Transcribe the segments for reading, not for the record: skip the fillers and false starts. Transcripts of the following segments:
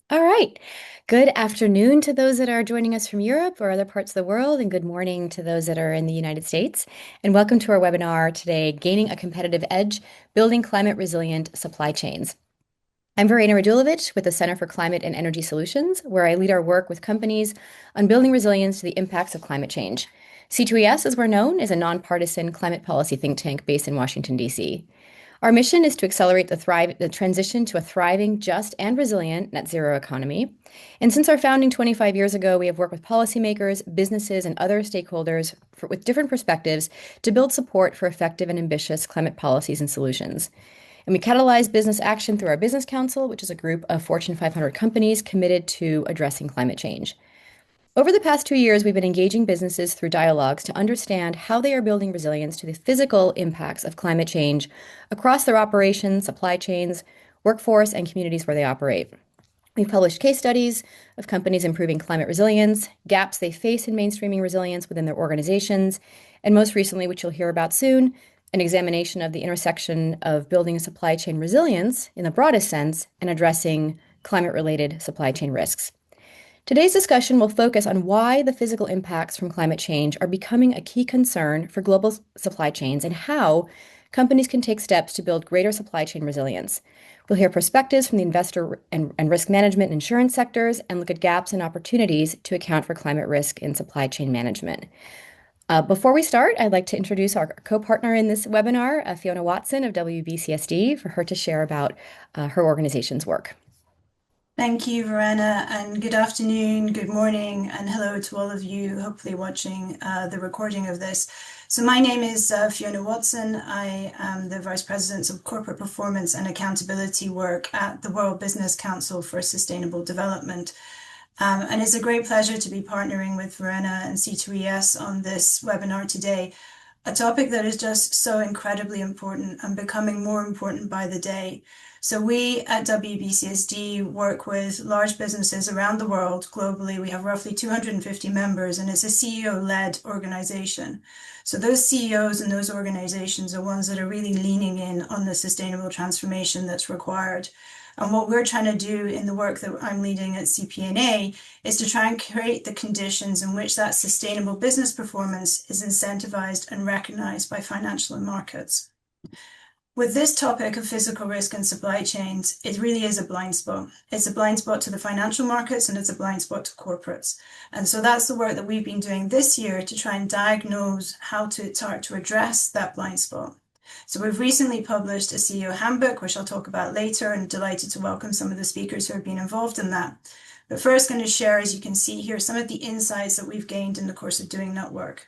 All right. Good afternoon to those that are joining us from Europe or other parts of the world, and good morning to those that are in the United States. And welcome to our webinar today, Gaining a Competitive Edge, Building Climate Resilient Supply Chains. I'm Verena Radulovic with the Center for Climate and Energy Solutions, where I lead our work with companies on building resilience to the impacts of climate change. C2ES, as we're known, is a nonpartisan climate policy think tank based in Washington, D.C. Our mission is to accelerate the transition to a thriving, just, and resilient net zero economy. And since our founding 25 years ago, we have worked with policymakers, businesses, and other stakeholders with different perspectives to build support for effective and ambitious climate policies and solutions. And we catalyze business action through our Business Council, which is a group of Fortune 500 companies committed to addressing climate change. Over the past 2 years, we've been engaging businesses through dialogues to understand how they are building resilience to the physical impacts of climate change across their operations, supply chains, workforce, and communities where they operate. We've published case studies of companies improving climate resilience, gaps they face in mainstreaming resilience within their organizations, and most recently, which you'll hear about soon, an examination of the intersection of building a supply chain resilience in the broadest sense and addressing climate-related supply chain risks. Today's discussion will focus on why the physical impacts from climate change are becoming a key concern for global supply chains and how companies can take steps to build greater supply chain resilience. We'll hear perspectives from the investor and risk management and insurance sectors and look at gaps and opportunities to account for climate risk in supply chain management. Before we start, I'd like to introduce our co-partner in this webinar, Fiona Watson of WBCSD, for her to share about her organization's work. Thank you, Verena, and good afternoon, good morning, and hello to all of you hopefully watching the recording of this. So my name is Fiona Watson. I am the Vice President of Corporate Performance and Accountability Work at the World Business Council for Sustainable Development. And it's a great pleasure to be partnering with Verena and C2ES on this webinar today, a topic that is just so incredibly important and becoming more important by the day. So we at WBCSD work with large businesses around the world globally. We have roughly 250 members, and it's a CEO-led organization. So those CEOs and those organizations are ones that are really leaning in on the sustainable transformation that's required. And what we're trying to do in the work that I'm leading at CP&A is to try and create the conditions in which that sustainable business performance is incentivized and recognized by financial markets. With this topic of physical risk and supply chains, it really is a blind spot. It's a blind spot to the financial markets and it's a blind spot to corporates. And so that's the work that we've been doing this year to try and diagnose how to start to address that blind spot. So we've recently published a CEO handbook, which I'll talk about later, and delighted to welcome some of the speakers who have been involved in that. But first going to share, as you can see here, some of the insights that we've gained in the course of doing that work.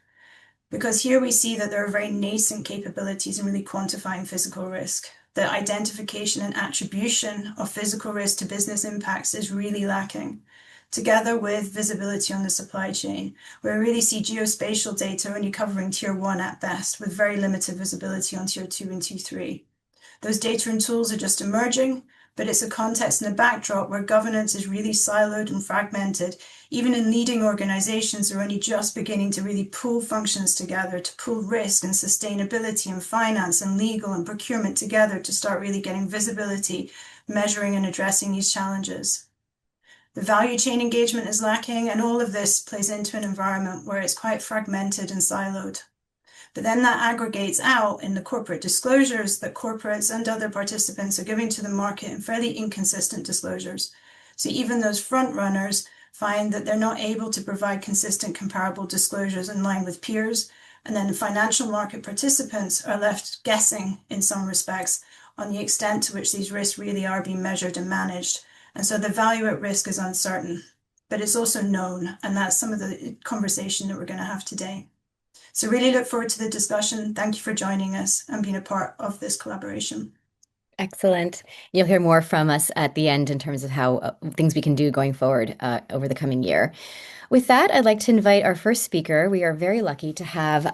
Because here we see that there are very nascent capabilities in really quantifying physical risk. The identification and attribution of physical risk to business impacts is really lacking. Together with visibility on the supply chain, where we really see geospatial data only covering tier 1 at best, with very limited visibility on tier 2 and tier 3. Those data and tools are just emerging, but it's a context and a backdrop where governance is really siloed and fragmented. Even in leading organizations are only just beginning to really pull functions together, to pull risk and sustainability and finance and legal and procurement together to start really getting visibility, measuring and addressing these challenges. The value chain engagement is lacking, and all of this plays into an environment where it's quite fragmented and siloed. But then that aggregates out in the corporate disclosures that corporates and other participants are giving to the market in fairly inconsistent disclosures. So even those front runners find that they're not able to provide consistent comparable disclosures in line with peers. And then the financial market participants are left guessing in some respects on the extent to which these risks really are being measured and managed. And so the value at risk is uncertain, but it's also known. And that's some of the conversation that we're going to have today. So really look forward to the discussion. Thank you for joining us and being a part of this collaboration. Excellent. You'll hear more from us at the end in terms of how things we can do going forward over the coming year. With that, I'd like to invite our first speaker. We are very lucky to have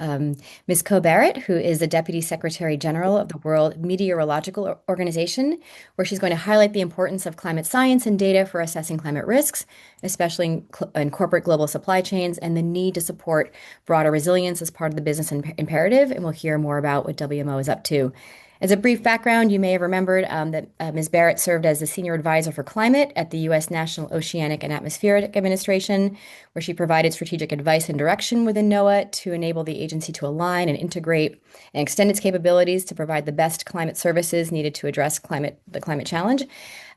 Ms. Co Barrett, who is the Deputy Secretary General of the World Meteorological Organization, where she's going to highlight the importance of climate science and data for assessing climate risks, especially in corporate global supply chains, and the need to support broader resilience as part of the business imperative. And we'll hear more about what WMO is up to. As a brief background, you may have remembered that Ms. Barrett served as the Senior Advisor for Climate at the U.S. National Oceanic and Atmospheric Administration, where she provided strategic advice and direction within NOAA to enable the agency to align and integrate and extend its capabilities to provide the best climate services needed to address the climate challenge.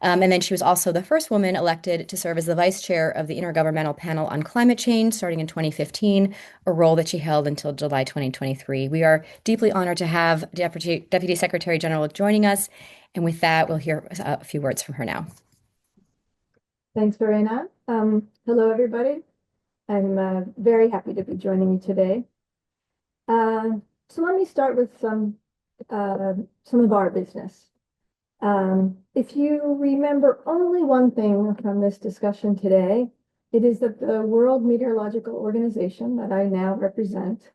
And then she was also the first woman elected to serve as the vice chair of the Intergovernmental Panel on Climate Change starting in 2015, a role that she held until July 2023. We are deeply honored to have Deputy Secretary General joining us. And with that, we'll hear a few words from her now. Thanks, Verena. Hello, everybody. I'm very happy to be joining you today. So let me start with some of our business. If you remember only one thing from this discussion today, it is that the World Meteorological Organization that I now represent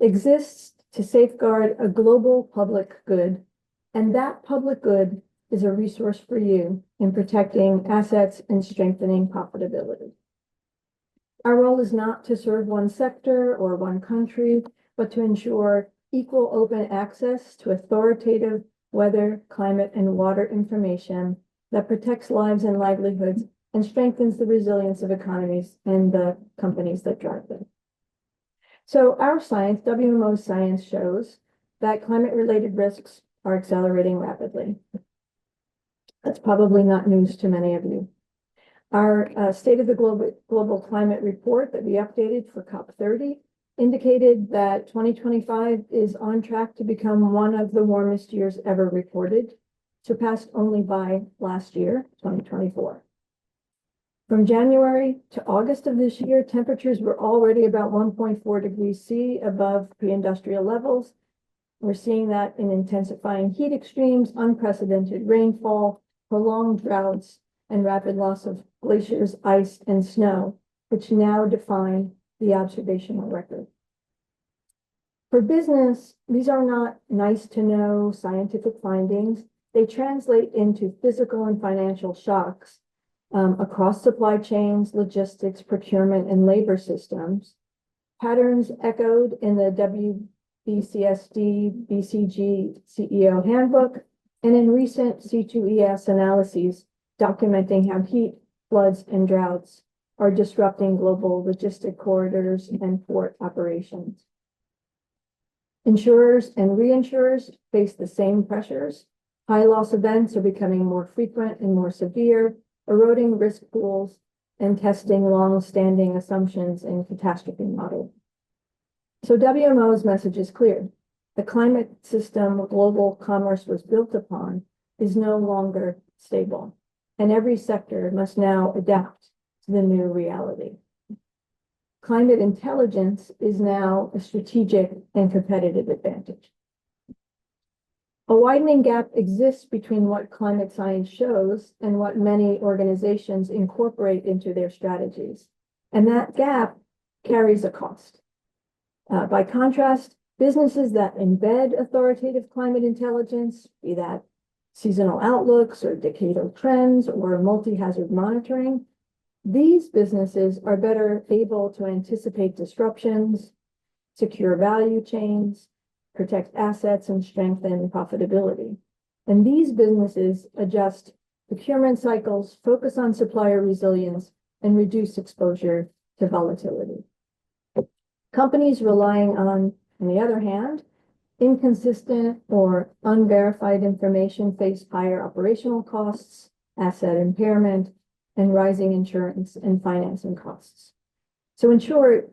exists to safeguard a global public good, and that public good is a resource for you in protecting assets and strengthening profitability. Our role is not to serve one sector or one country, but to ensure equal open access to authoritative weather, climate, and water information that protects lives and livelihoods and strengthens the resilience of economies and the companies that drive them. So our science, WMO's science, shows that climate-related risks are accelerating rapidly. That's probably not news to many of you. Our State of the Global Climate Report that we updated for COP30 indicated that 2025 is on track to become one of the warmest years ever recorded, surpassed only by last year, 2024. From January to August of this year, temperatures were already about 1.4 degrees C above pre-industrial levels. We're seeing that in intensifying heat extremes, unprecedented rainfall, prolonged droughts, and rapid loss of glaciers, ice, and snow, which now define the observational record. For business, these are not nice to know scientific findings. They translate into physical and financial shocks across supply chains, logistics, procurement, and labor systems. Patterns echoed in the WBCSD BCG CEO handbook and in recent C2ES analyses documenting how heat, floods, and droughts are disrupting global logistic corridors and port operations. Insurers and reinsurers face the same pressures. High loss events are becoming more frequent and more severe, eroding risk pools and testing long-standing assumptions in catastrophe modeling. So WMO's message is clear. The climate system global commerce was built upon is no longer stable, and every sector must now adapt to the new reality. Climate intelligence is now a strategic and competitive advantage. A widening gap exists between what climate science shows and what many organizations incorporate into their strategies, and that gap carries a cost. By contrast, businesses that embed authoritative climate intelligence, be that seasonal outlooks or decadal trends or multi-hazard monitoring, these businesses are better able to anticipate disruptions, secure value chains, protect assets, and strengthen profitability. And these businesses adjust procurement cycles, focus on supplier resilience, and reduce exposure to volatility. Companies relying on the other hand, inconsistent or unverified information face higher operational costs, asset impairment, and rising insurance and financing costs. So in short,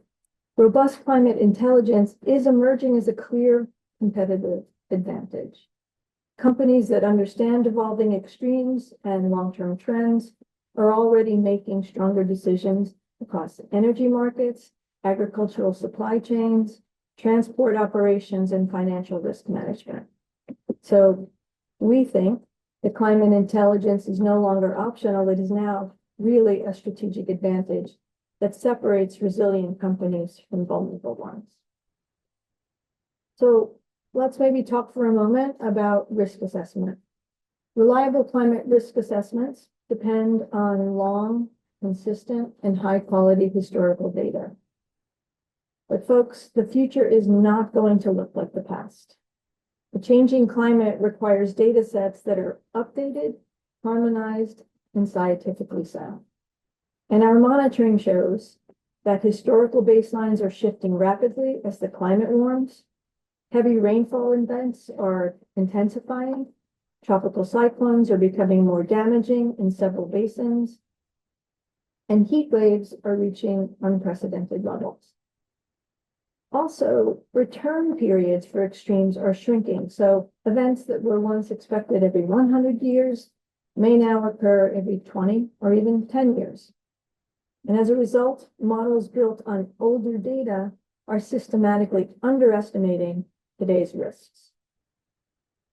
robust climate intelligence is emerging as a clear competitive advantage. Companies that understand evolving extremes and long-term trends are already making stronger decisions across energy markets, agricultural supply chains, transport operations, and financial risk management. So we think that climate intelligence is no longer optional. It is now really a strategic advantage that separates resilient companies from vulnerable ones. So let's maybe talk for a moment about risk assessment. Reliable climate risk assessments depend on long, consistent, and high-quality historical data. But folks, the future is not going to look like the past. A changing climate requires data sets that are updated, harmonized, and scientifically sound. And our monitoring shows that historical baselines are shifting rapidly as the climate warms. Heavy rainfall events are intensifying. Tropical cyclones are becoming more damaging in several basins. And heat waves are reaching unprecedented levels. Also, return periods for extremes are shrinking. So events that were once expected every 100 years may now occur every 20 or even 10 years. And as a result, models built on older data are systematically underestimating today's risks.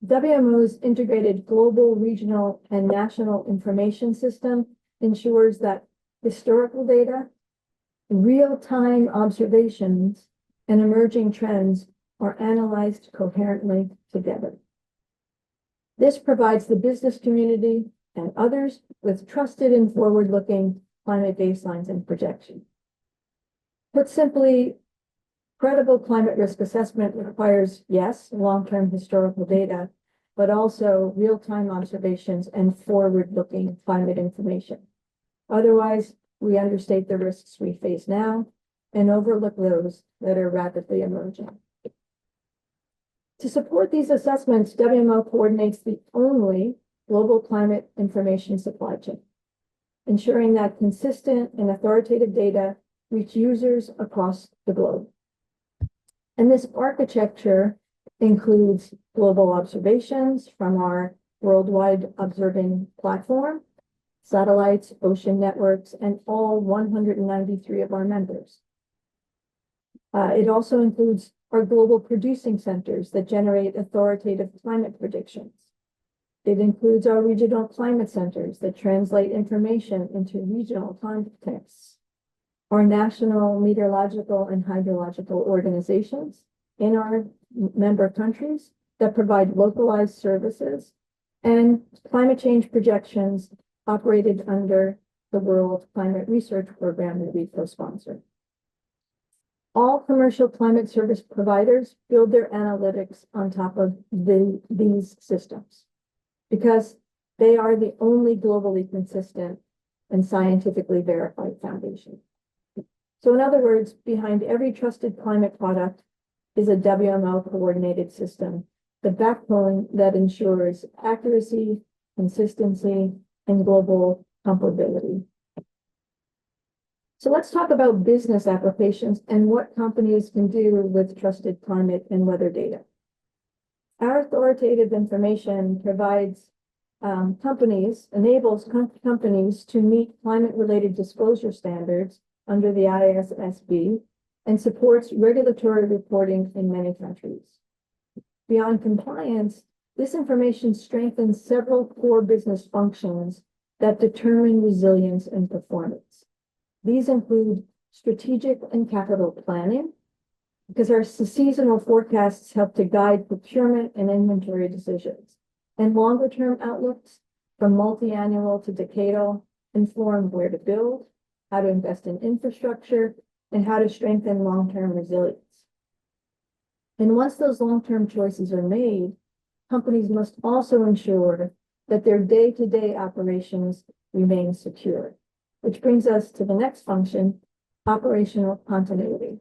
WMO's integrated global, regional, and national information system ensures that historical data, real-time observations, and emerging trends are analyzed coherently together. This provides the business community and others with trusted and forward-looking climate baselines and projections. Put simply, credible climate risk assessment requires, yes, long-term historical data, but also real-time observations and forward-looking climate information. Otherwise, we understate the risks we face now and overlook those that are rapidly emerging. To support these assessments, WMO coordinates the only global climate information supply chain, ensuring that consistent and authoritative data reach users across the globe. And this architecture includes global observations from our worldwide observing platform, satellites, ocean networks, and all 193 of our members. It also includes our global producing centers that generate authoritative climate predictions. It includes our regional climate centers that translate information into regional contexts, our national meteorological and hydrological organizations in our member countries that provide localized services, and climate change projections operated under the World Climate Research Program that we co-sponsor. All commercial climate service providers build their analytics on top of these systems because they are the only globally consistent and scientifically verified foundation. So in other words, behind every trusted climate product is a WMO coordinated system, the backbone that ensures accuracy, consistency, and global comparability. So let's talk about business applications and what companies can do with trusted climate and weather data. Our authoritative information provides enables companies to meet climate-related disclosure standards under the ISSB and supports regulatory reporting in many countries. Beyond compliance, this information strengthens several core business functions that determine resilience and performance. These include strategic and capital planning, because our seasonal forecasts help to guide procurement and inventory decisions. And longer-term outlooks, from multi-annual to decadal, inform where to build, how to invest in infrastructure, and how to strengthen long-term resilience. And once those long-term choices are made, companies must also ensure that their day-to-day operations remain secure, which brings us to the next function, operational continuity.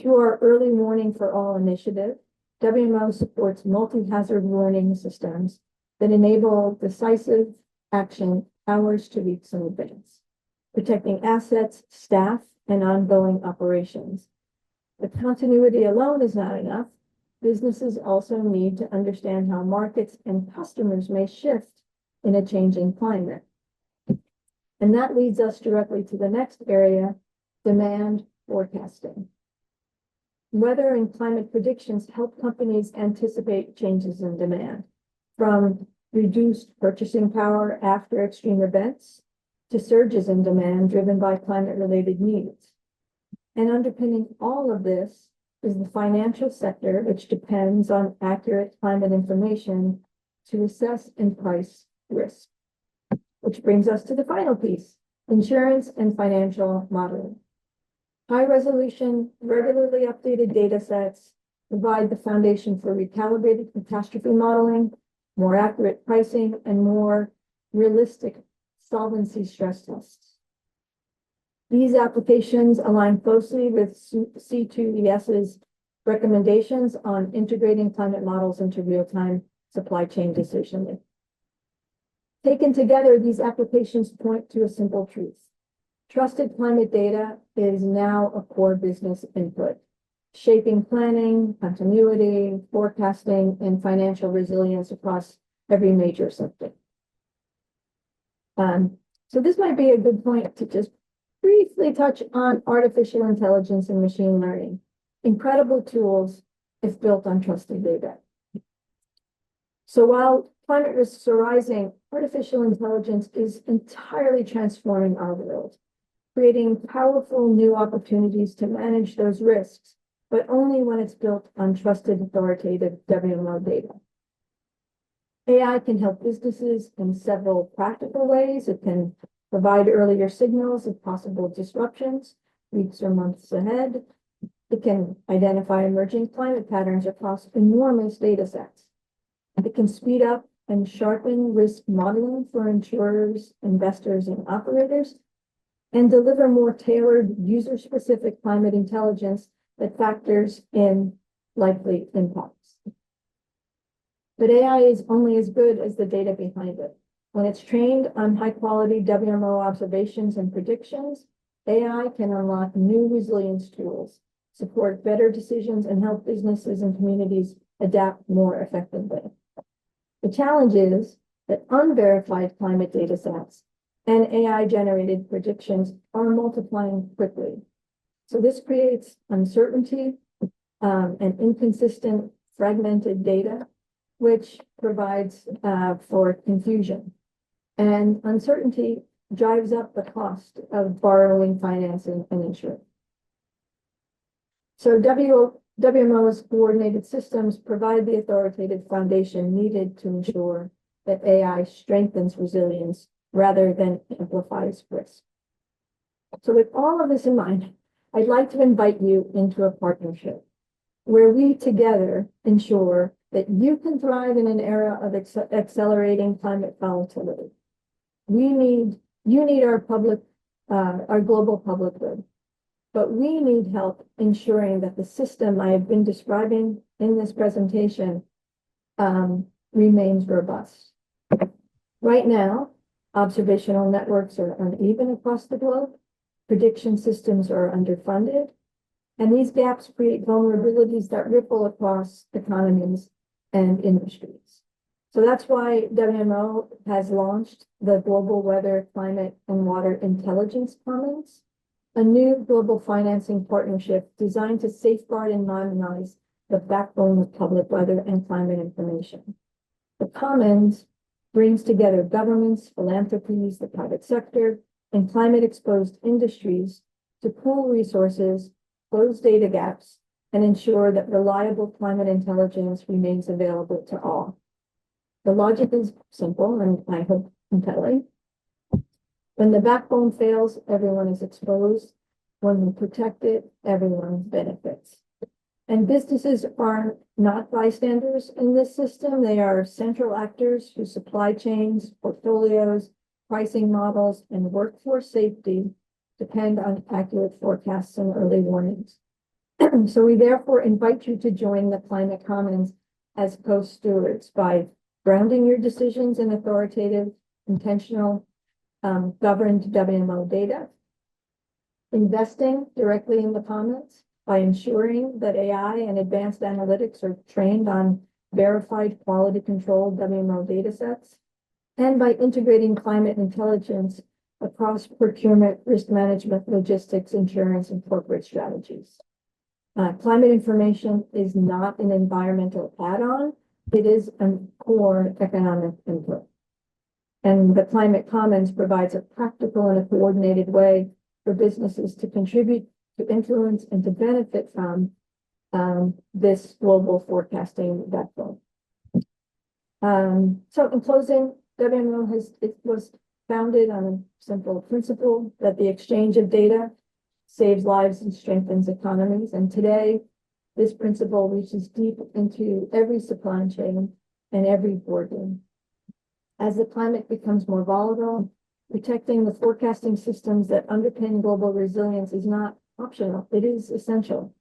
Through our Early Warning for All initiative, WMO supports multi-hazard warning systems that enable decisive action hours to weeks in advance, protecting assets, staff, and ongoing operations. But continuity alone is not enough. Businesses also need to understand how markets and customers may shift in a changing climate. And that leads us directly to the next area, demand forecasting. Weather and climate predictions help companies anticipate changes in demand, from reduced purchasing power after extreme events to surges in demand driven by climate-related needs. And underpinning all of this is the financial sector, which depends on accurate climate information to assess and price risk. Which brings us to the final piece, insurance and financial modeling. High resolution, regularly updated data sets provide the foundation for recalibrated catastrophe modeling, more accurate pricing, and more realistic solvency stress tests. These applications align closely with C2ES's recommendations on integrating climate models into real-time supply chain decisioning. Taken together, these applications point to a simple truth. Trusted climate data is now a core business input, shaping planning, continuity, forecasting, and financial resilience across every major sector. So this might be a good point to just briefly touch on artificial intelligence and machine learning. Incredible tools if built on trusted data. So while climate risks are rising, artificial intelligence is entirely transforming our world, creating powerful new opportunities to manage those risks, but only when it's built on trusted, authoritative WMO data. AI can help businesses in several practical ways. It can provide earlier signals of possible disruptions, weeks or months ahead. It can identify emerging climate patterns across enormous data sets. It can speed up and sharpen risk modeling for insurers, investors, and operators, and deliver more tailored, user-specific climate intelligence that factors in likely impacts. But AI is only as good as the data behind it. When it's trained on high-quality WMO observations and predictions, AI can unlock new resilience tools, support better decisions, and help businesses and communities adapt more effectively. The challenge is that unverified climate data sets and AI-generated predictions are multiplying quickly. So this creates uncertainty and inconsistent, fragmented data, which provides for confusion. And uncertainty drives up the cost of borrowing, financing, and insurance. So WMO's coordinated systems provide the authoritative foundation needed to ensure that AI strengthens resilience rather than amplifies risk. So with all of this in mind, I'd like to invite you into a partnership where we together ensure that you can thrive in an era of accelerating climate volatility. You need our global public good, but we need help ensuring that the system I have been describing in this presentation remains robust. Right now, observational networks are uneven across the globe, prediction systems are underfunded, and these gaps create vulnerabilities that ripple across economies and industries. So that's why WMO has launched the Global Weather, Climate, and Water Intelligence Commons, a new global financing partnership designed to safeguard and modernize the backbone of public weather and climate information. The Commons brings together governments, philanthropies, the private sector, and climate-exposed industries to pool resources, close data gaps, and ensure that reliable climate intelligence remains available to all. The logic is simple and I hope compelling. When the backbone fails, everyone is exposed. When we protect it, everyone benefits. And businesses are not bystanders in this system. They are central actors whose supply chains, portfolios, pricing models, and workforce safety depend on accurate forecasts and early warnings. So we therefore invite you to join the Climate Commons as co-stewards by grounding your decisions in authoritative, intentional, governed WMO data, investing directly in the commons by ensuring that AI and advanced analytics are trained on verified quality controlled WMO data sets, and by integrating climate intelligence across procurement, risk management, logistics, insurance, and corporate strategies. Climate information is not an environmental add-on. It is a core economic input. And the Climate Commons provides a practical and a coordinated way for businesses to contribute, to influence, and to benefit from this global forecasting backbone. So in closing, WMO was founded on a simple principle that the exchange of data saves lives and strengthens economies. And today, This principle reaches deep into every supply chain and every boardroom. As the climate becomes more volatile, protecting the forecasting systems that underpin global resilience is not optional, it is essential.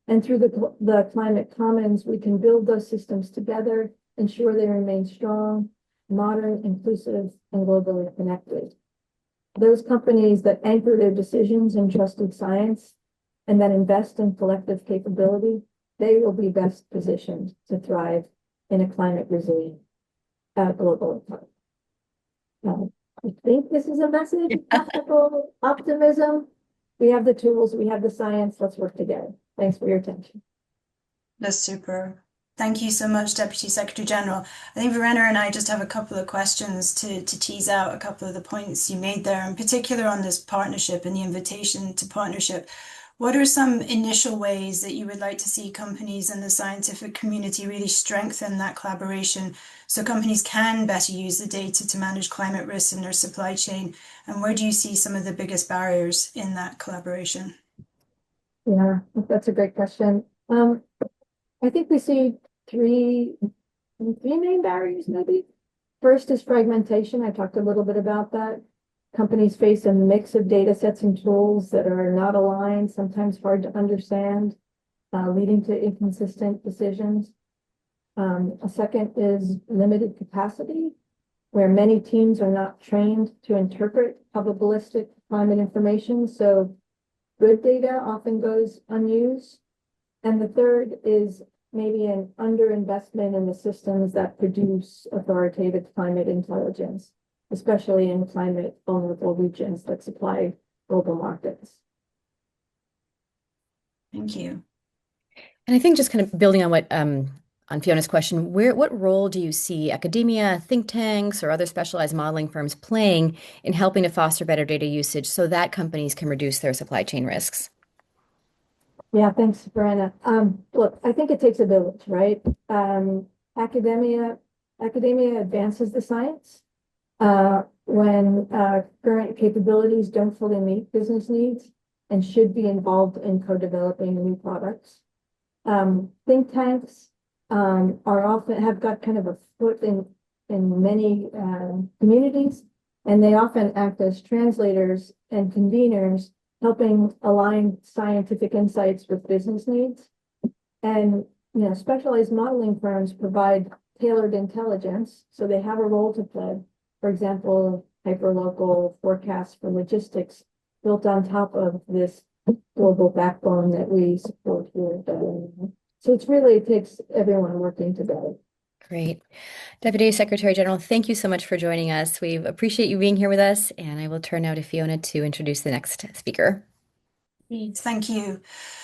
And through the climate commons, we can build those systems together, ensure they remain strong, modern, inclusive, and globally connected. Those companies that anchor their decisions in trusted science and that invest in collective capability, they will be best positioned to thrive in a climate resilient global economy. I think this is a message of practical optimism. We have the tools, we have the science, let's work together. Thanks for your attention. That's super. Thank you so much, Deputy Secretary General. I think Verena and I just have a couple of questions to tease out a couple of the points you made there, in particular on this partnership and the invitation to partnership. What are some initial ways that you would like to see companies and the scientific community really strengthen that collaboration so companies can better use the data to manage climate risks in their supply chain? And where do you see some of the biggest barriers in that collaboration? Yeah, that's a great question. I think we see three main barriers, maybe. First is fragmentation. I talked a little bit about that. Companies face a mix of data sets and tools that are not aligned, sometimes hard to understand, leading to inconsistent decisions. A second is limited capacity, where many teams are not trained to interpret probabilistic climate information, so good data often goes unused. And the third is maybe an underinvestment in the systems that produce authoritative climate intelligence, especially in climate vulnerable regions that supply global markets. Thank you. And I think just kind of building on what on Fiona's question, what role do you see academia, think tanks, or other specialized modeling firms playing in helping to foster better data usage so that companies can reduce their supply chain risks? Yeah, thanks, Verena. Look, I think it takes a village, right? Academia advances the science when current capabilities don't fully meet business needs and should be involved in co-developing new products. Think tanks are often have got kind of a foot in many communities, and they often act as translators and conveners, helping align scientific insights with business needs. And specialized modeling firms provide tailored intelligence, so they have a role to play. For example, hyperlocal forecasts for logistics built on top of this global backbone that we support here. So it takes everyone working together. Great. Deputy Secretary General, thank you so much for joining us. We appreciate you being here with us, and I will turn now to Fiona to introduce the next speaker. Thank you.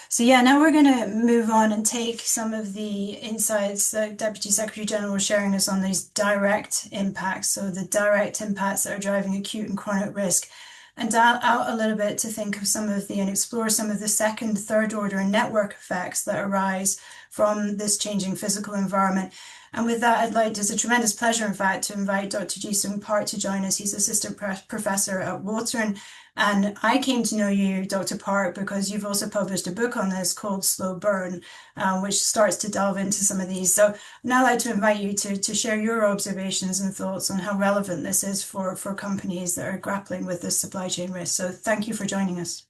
So yeah, now we're going to move on and take some of the insights that Deputy Secretary General was sharing us on these direct impacts. So the direct impacts that are driving acute and chronic risk, and dial out a little bit to think of some of the and explore some of the second, third order and network effects that arise from this changing physical environment. And with that, it's a tremendous pleasure, in fact, to invite Dr. Ji-Sung Park to join us. He's assistant professor at Wharton. And I came to know you, Dr. Park, because you've also published a book on this called Slow Burn, which starts to delve into some of these. So now I'd like to invite you to share your observations and thoughts on how relevant this is for companies that are grappling with this supply chain risk. So thank you for joining us.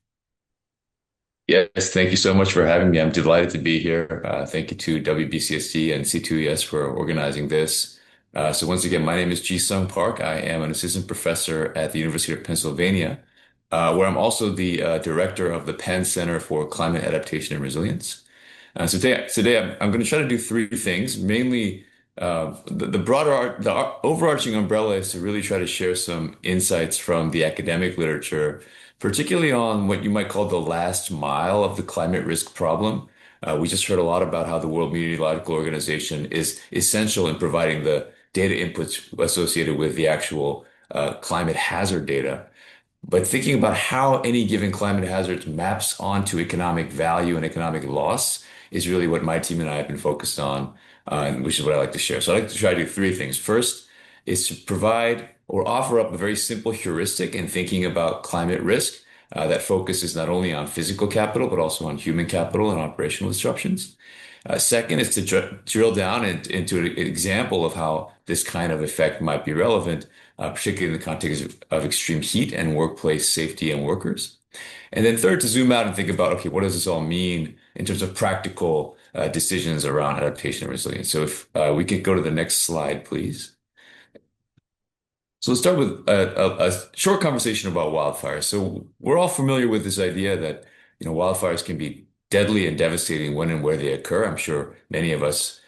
Yes, thank you so much for having me. I'm delighted to be here. Thank you to WBCSD and C2ES for organizing this. So once again, my name is Ji-Sung Park. I am an assistant professor at the University of Pennsylvania, where I'm also the director of the Penn Center for Climate Adaptation and Resilience. So today I'm going to try to do three things. Mainly, the overarching umbrella is to really try to share some insights from the academic literature, particularly on what you might call the last mile of the climate risk problem. We just heard a lot about how the World Meteorological Organization is essential in providing the data inputs associated with the actual climate hazard data. But thinking about how any given climate hazard maps onto economic value and economic loss is really what my team and I have been focused on, and which is what I like to share. So I like to try to do three things. First is to provide or offer up a very simple heuristic in thinking about climate risk that focuses not only on physical capital, but also on human capital and operational disruptions. Second is to drill down into an example of how this kind of effect might be relevant, particularly in the context of extreme heat and workplace safety and workers. And then third, to zoom out and think about, okay, what does this all mean in terms of practical decisions around adaptation and resilience? So if we could go to the next slide, please. So let's start with a short conversation about wildfires. So we're all familiar with this idea that, wildfires can be deadly and devastating when and where they occur. I'm sure many of us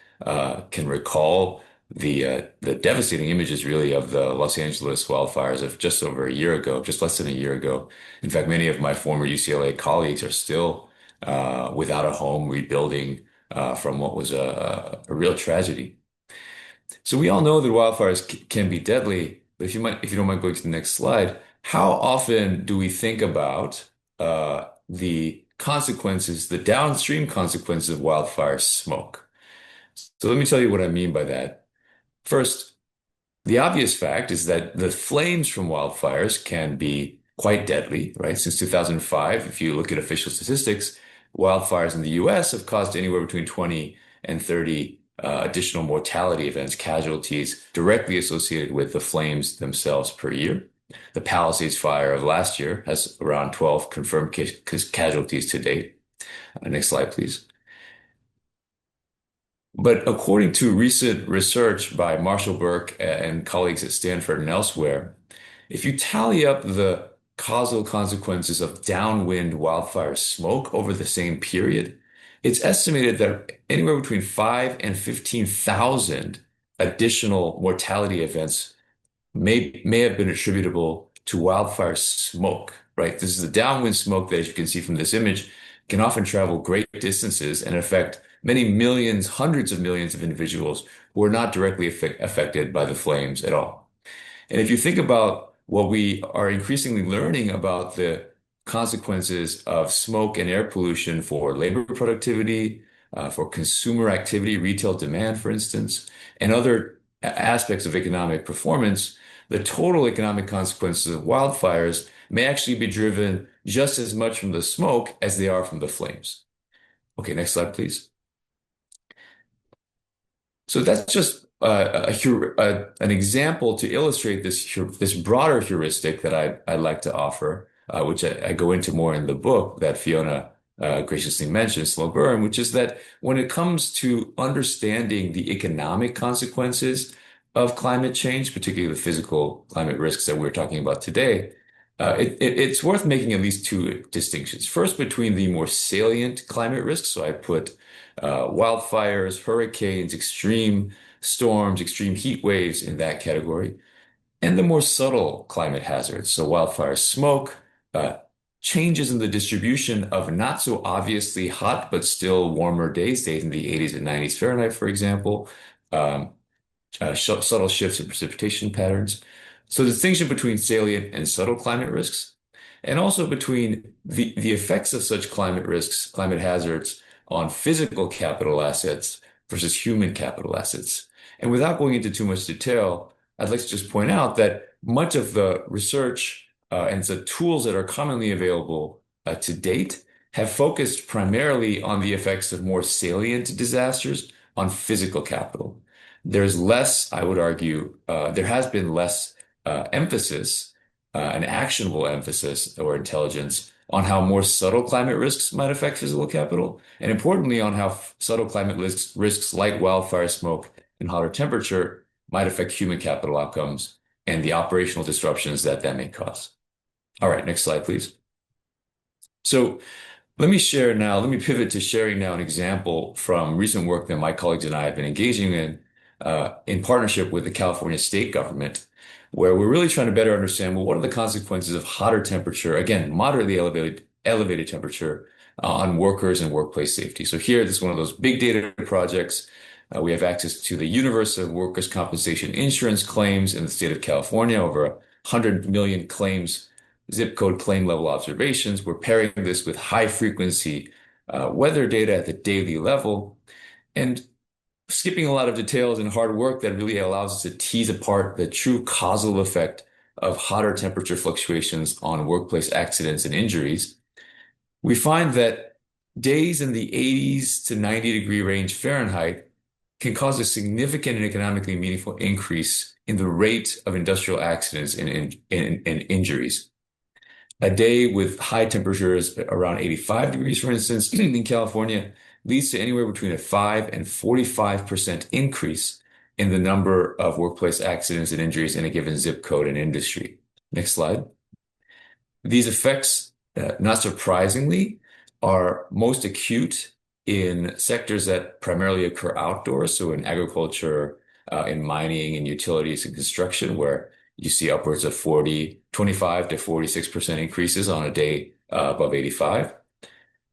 can recall the devastating images really of the Los Angeles wildfires of just over a year ago, just less than a year ago. In fact, many of my former UCLA colleagues are still without a home, rebuilding from what was a real tragedy. So we all know that wildfires can be deadly, but if you don't mind going to the next slide, how often do we think about the consequences, the downstream consequences of wildfire smoke? So let me tell you what I mean by that. First, the obvious fact is that the flames from wildfires can be quite deadly, right? Since 2005, if you look at official statistics, wildfires in the US have caused anywhere between 20 and 30 additional mortality events, casualties directly associated with the flames themselves per year. The Palisades fire of last year has around 12 confirmed casualties to date. Next slide, please. But according to recent research by Marshall Burke and colleagues at Stanford and elsewhere, if you tally up the causal consequences of downwind wildfire smoke over the same period, it's estimated that anywhere between 5 and 15,000 additional mortality events may have been attributable to wildfire smoke, right? This is the downwind smoke that, as you can see from this image, can often travel great distances and affect many millions, hundreds of millions of individuals who are not directly affected by the flames at all. And if you think about what we are increasingly learning about the consequences of smoke and air pollution for labor productivity, for consumer activity, retail demand, for instance, and other aspects of economic performance, the total economic consequences of wildfires may actually be driven just as much from the smoke as they are from the flames. Okay, next slide, please. So that's just an example to illustrate this broader heuristic that I'd like to offer, which I go into more in the book that Fiona graciously mentioned, Slow Burn, which is that when it comes to understanding the economic consequences of climate change, particularly the physical climate risks that we're talking about today, it's worth making at least two distinctions. First, between the more salient climate risks. So I put wildfires, hurricanes, extreme storms, extreme heat waves in that category, and the more subtle climate hazards. So wildfire smoke, changes in the distribution of not so obviously hot, but still warmer days in the 80s and 90s Fahrenheit, for example, um, subtle shifts in precipitation patterns. So the distinction between salient and subtle climate risks, and also between the effects of such climate risks, climate hazards on physical capital assets versus human capital assets. And without going into too much detail, I'd like to just point out that much of the research and the tools that are commonly available to date have focused primarily on the effects of more salient disasters on physical capital. There's less, I would argue, there has been less emphasis, an actionable emphasis or intelligence on how more subtle climate risks might affect physical capital, and importantly, on how subtle climate risks like wildfire smoke and hotter temperature might affect human capital outcomes and the operational disruptions that may cause. All right, next slide, please. So let me pivot to sharing now an example from recent work that my colleagues and I have been engaging in partnership with the California state government, where we're really trying to better understand, well, what are the consequences of hotter temperature, again, moderately elevated temperature on workers and workplace safety. So here, this is one of those big data projects. We have access to the universe of workers' compensation insurance claims in the state of California, over 100 million claims, zip code claim level observations. We're pairing this with high frequency weather data at the daily level, and skipping a lot of details and hard work that really allows us to tease apart the true causal effect of hotter temperature fluctuations on workplace accidents and injuries, we find that days in the 80s to 90-degree range Fahrenheit can cause a significant and economically meaningful increase in the rate of industrial accidents and injuries. A day with high temperatures around 85 degrees, for instance, in California, leads to anywhere between a 5 and 45% increase in the number of workplace accidents and injuries in a given zip code and industry. Next slide. These effects, not surprisingly, are most acute in sectors that primarily occur outdoors, so in agriculture, in mining and utilities and construction, where you see upwards of 25 to 46% increases on a day above 85.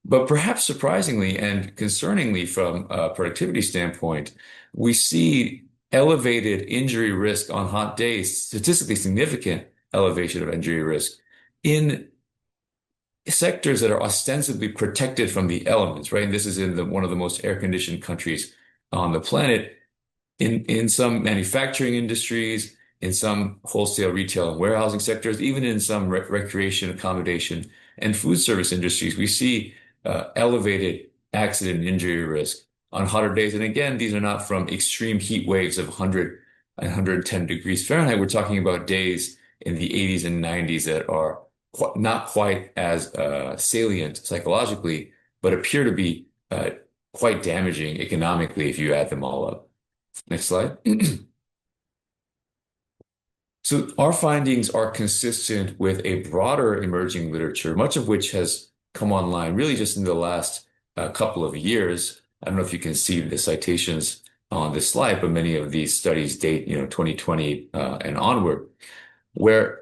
But perhaps surprisingly and concerningly from a productivity standpoint, we see elevated injury risk on hot days, statistically significant elevation of injury risk in sectors that are ostensibly protected from the elements, right? And this is in one of the most air-conditioned countries on the planet, in some manufacturing industries, in some wholesale retail and warehousing sectors, even in some recreation, accommodation, and food service industries, we see elevated accident and injury risk on hotter days. And again, these are not from extreme heat waves of 100 and 110 degrees Fahrenheit. We're talking about days in the 80s and 90s that are not quite as salient psychologically, but appear to be quite damaging economically if you add them all up. Next slide. So our findings are consistent with a broader emerging literature, much of which has come online really just in the last couple of years. I don't know if you can see the citations on this slide, but many of these studies date, 2020 and onward, where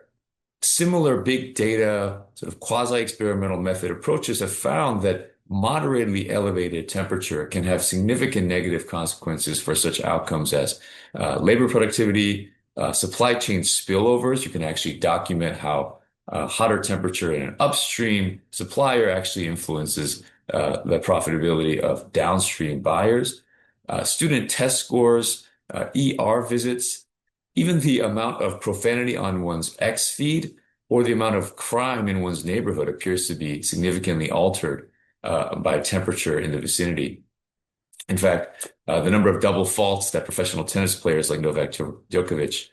similar big data, sort of quasi-experimental method approaches have found that moderately elevated temperature can have significant negative consequences for such outcomes as labor productivity, supply chain spillovers. You can actually document how hotter temperature in an upstream supplier actually influences the profitability of downstream buyers, student test scores, ER visits, even the amount of profanity on one's X feed or the amount of crime in one's neighborhood appears to be significantly altered by temperature in the vicinity. In fact, the number of double faults that professional tennis players like Novak Djokovic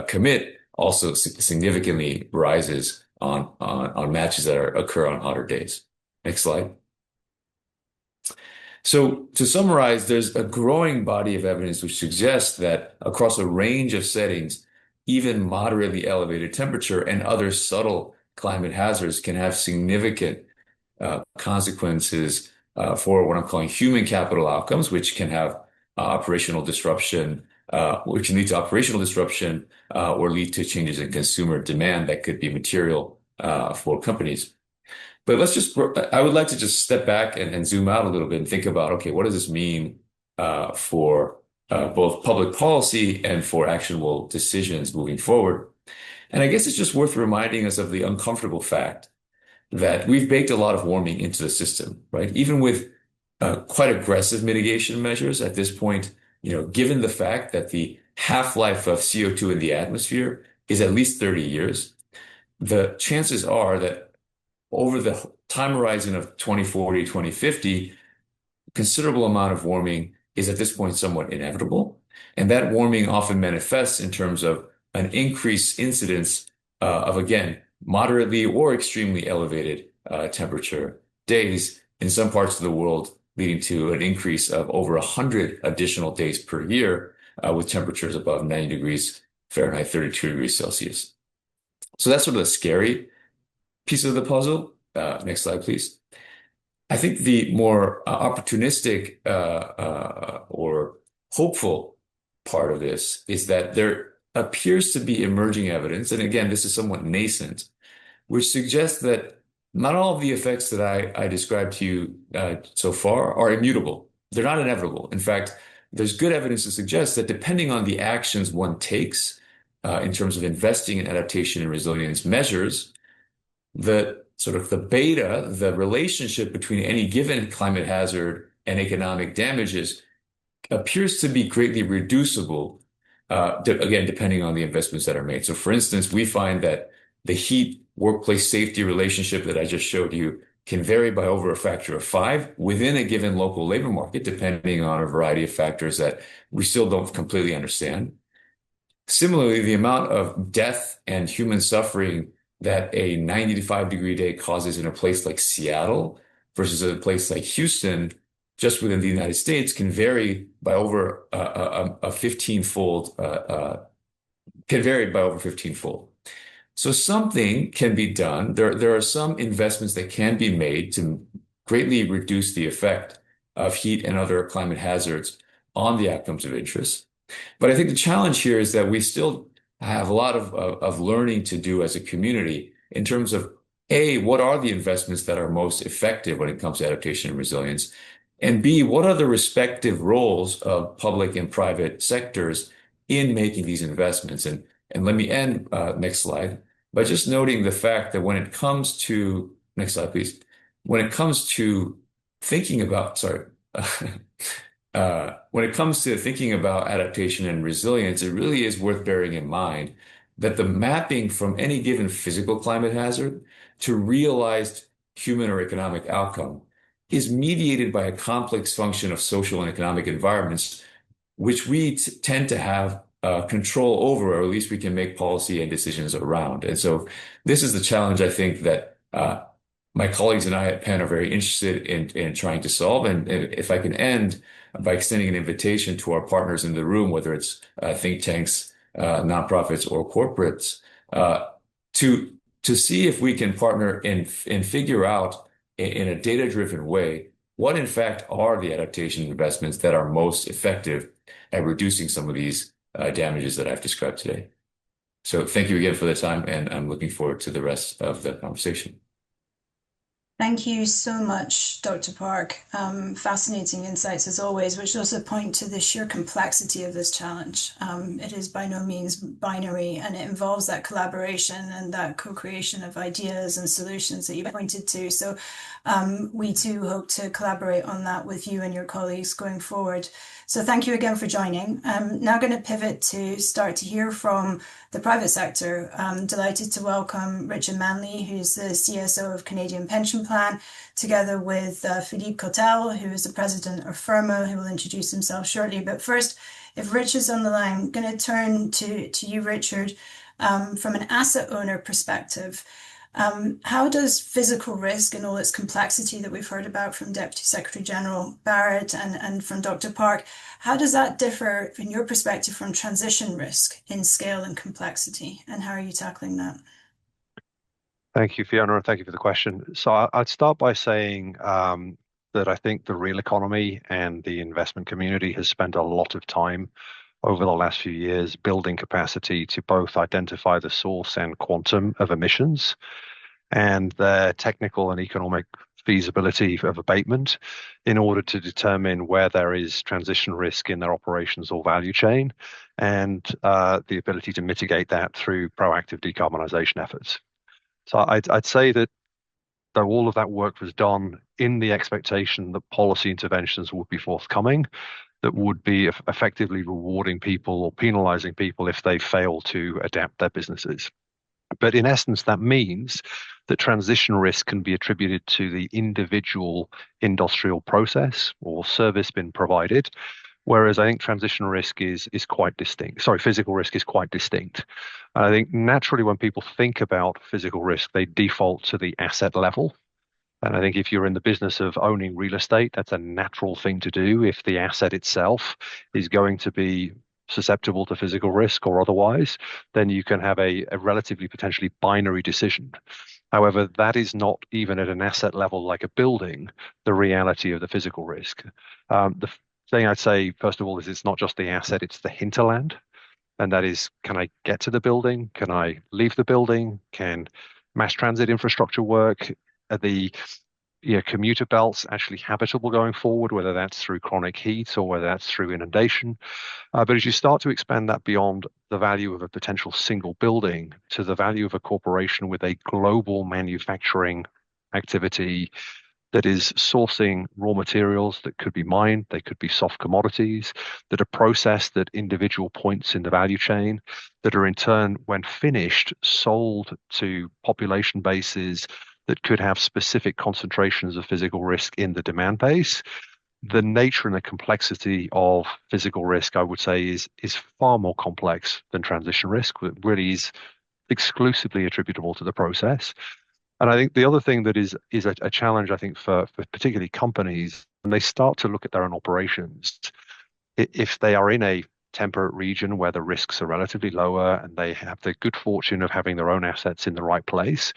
commit also significantly rises on matches that occur on hotter days. Next slide. So to summarize, there's a growing body of evidence which suggests that across a range of settings, even moderately elevated temperature and other subtle climate hazards can have significant consequences for what I'm calling human capital outcomes, which can have operational disruption, which can lead to operational disruption or lead to changes in consumer demand that could be material for companies. But I would like to just step back and zoom out a little bit and think about, okay, what does this mean for both public policy and for actionable decisions moving forward? And I guess it's just worth reminding us of the uncomfortable fact that we've baked a lot of warming into the system, right? Even with quite aggressive mitigation measures at this point, given the fact that the half-life of CO2 in the atmosphere is at least 30 years, the chances are that over the time horizon of 2040, 2050, considerable amount of warming is at this point somewhat inevitable. And that warming often manifests in terms of an increased incidence of, again, moderately or extremely elevated temperature days in some parts of the world, leading to an increase of over 100 additional days per year with temperatures above 90 degrees Fahrenheit, 32 degrees Celsius. So that's sort of the scary piece of the puzzle. Next slide, please. I think the more opportunistic or hopeful part of this is that there appears to be emerging evidence, and again, this is somewhat nascent, which suggests that not all of the effects that I described to you so far are immutable. They're not inevitable. In fact, there's good evidence to suggest that depending on the actions one takes in terms of investing in adaptation and resilience measures, the sort of the beta, the relationship between any given climate hazard and economic damages appears to be greatly reducible again, depending on the investments that are made. So for instance, we find that the heat workplace safety relationship that I just showed you can vary by over a factor of 5 within a given local labor market, depending on a variety of factors that we still don't completely understand. Similarly, the amount of death and human suffering that a 95-degree day causes in a place like Seattle versus a place like Houston, just within the United States, can vary by over a 15-fold, can vary by over 15-fold. So something can be done. There are some investments that can be made to greatly reduce the effect of heat and other climate hazards on the outcomes of interest. But I think the challenge here is that we still have a lot of learning to do as a community in terms of A, what are the investments that are most effective when it comes to adaptation and resilience? And B, what are the respective roles of public and private sectors in making these investments? And let me end, next slide, by just noting the fact that when it comes to, next slide, please, when it comes to thinking about, sorry, when it comes to thinking about adaptation and resilience, it really is worth bearing in mind that the mapping from any given physical climate hazard to realized human or economic outcome is mediated by a complex function of social and economic environments, which we tend to have control over, or at least we can make policy and decisions around. And so this is the challenge I think that my colleagues and I at Penn are very interested in trying to solve. And if I can end by extending an invitation to our partners in the room, whether it's think tanks, nonprofits, or corporates, to see if we can partner and figure out in a data-driven way what in fact are the adaptation investments that are most effective at reducing some of these damages that I've described today. So thank you again for the time, and I'm looking forward to the rest of the conversation. Thank you so much, Dr. Park. Fascinating insights as always, which also point to the sheer complexity of this challenge. It is by no means binary, and it involves that collaboration and that co-creation of ideas and solutions that you pointed to. So we too hope to collaborate on that with you and your colleagues going forward. So thank you again for joining. I'm now going to pivot to start to hear from the private sector. I'm delighted to welcome Richard Manley, who's the CSO of Canadian Pension Plan, together with Philippe Cotel, who is the president of FIRMA, who will introduce himself shortly. But first, if Richard's on the line, I'm going to turn to you, Richard, from an asset owner perspective. How does physical risk and all its complexity that we've heard about from Deputy Secretary General Barrett and from Dr. Park, how does that differ in your perspective from transition risk in scale and complexity? And how are you tackling that? Thank you, Fiona, and thank you for the question. So I'd start by saying that I think the real economy and the investment community has spent a lot of time over the last few years building capacity to both identify the source and quantum of emissions and their technical and economic feasibility of abatement in order to determine where there is transition risk in their operations or value chain, and the ability to mitigate that through proactive decarbonisation efforts. So I'd say that though all of that work was done in the expectation that policy interventions would be forthcoming, that would be effectively rewarding people or penalizing people if they fail to adapt their businesses. But in essence, that means that transition risk can be attributed to the individual industrial process or service being provided, whereas I think transition risk is quite distinct. Sorry, physical risk is quite distinct. And I think naturally when people think about physical risk, they default to the asset level. And I think if you're in the business of owning real estate, that's a natural thing to do if the asset itself is going to be susceptible to physical risk or otherwise, then you can have a relatively potentially binary decision. However, that is not even at an asset level like a building, the reality of the physical risk. The thing I'd say, first of all, is it's not just the asset, it's the hinterland. And that is, can I get to the building? Can I leave the building? Can mass transit infrastructure work? Are the commuter belts actually habitable going forward, whether that's through chronic heat or whether that's through inundation? But as you start to expand that beyond the value of a potential single building to the value of a corporation with a global manufacturing activity, that is sourcing raw materials that could be mined, they could be soft commodities, that are processed at individual points in the value chain, that are in turn, when finished, sold to population bases that could have specific concentrations of physical risk in the demand base. The nature and the complexity of physical risk, I would say, is far more complex than transition risk. It really is exclusively attributable to the process. And I think the other thing that is a challenge, I think, for particularly companies, when they start to look at their own operations, if they are in a temperate region where the risks are relatively lower and they have the good fortune of having their own assets in the right place,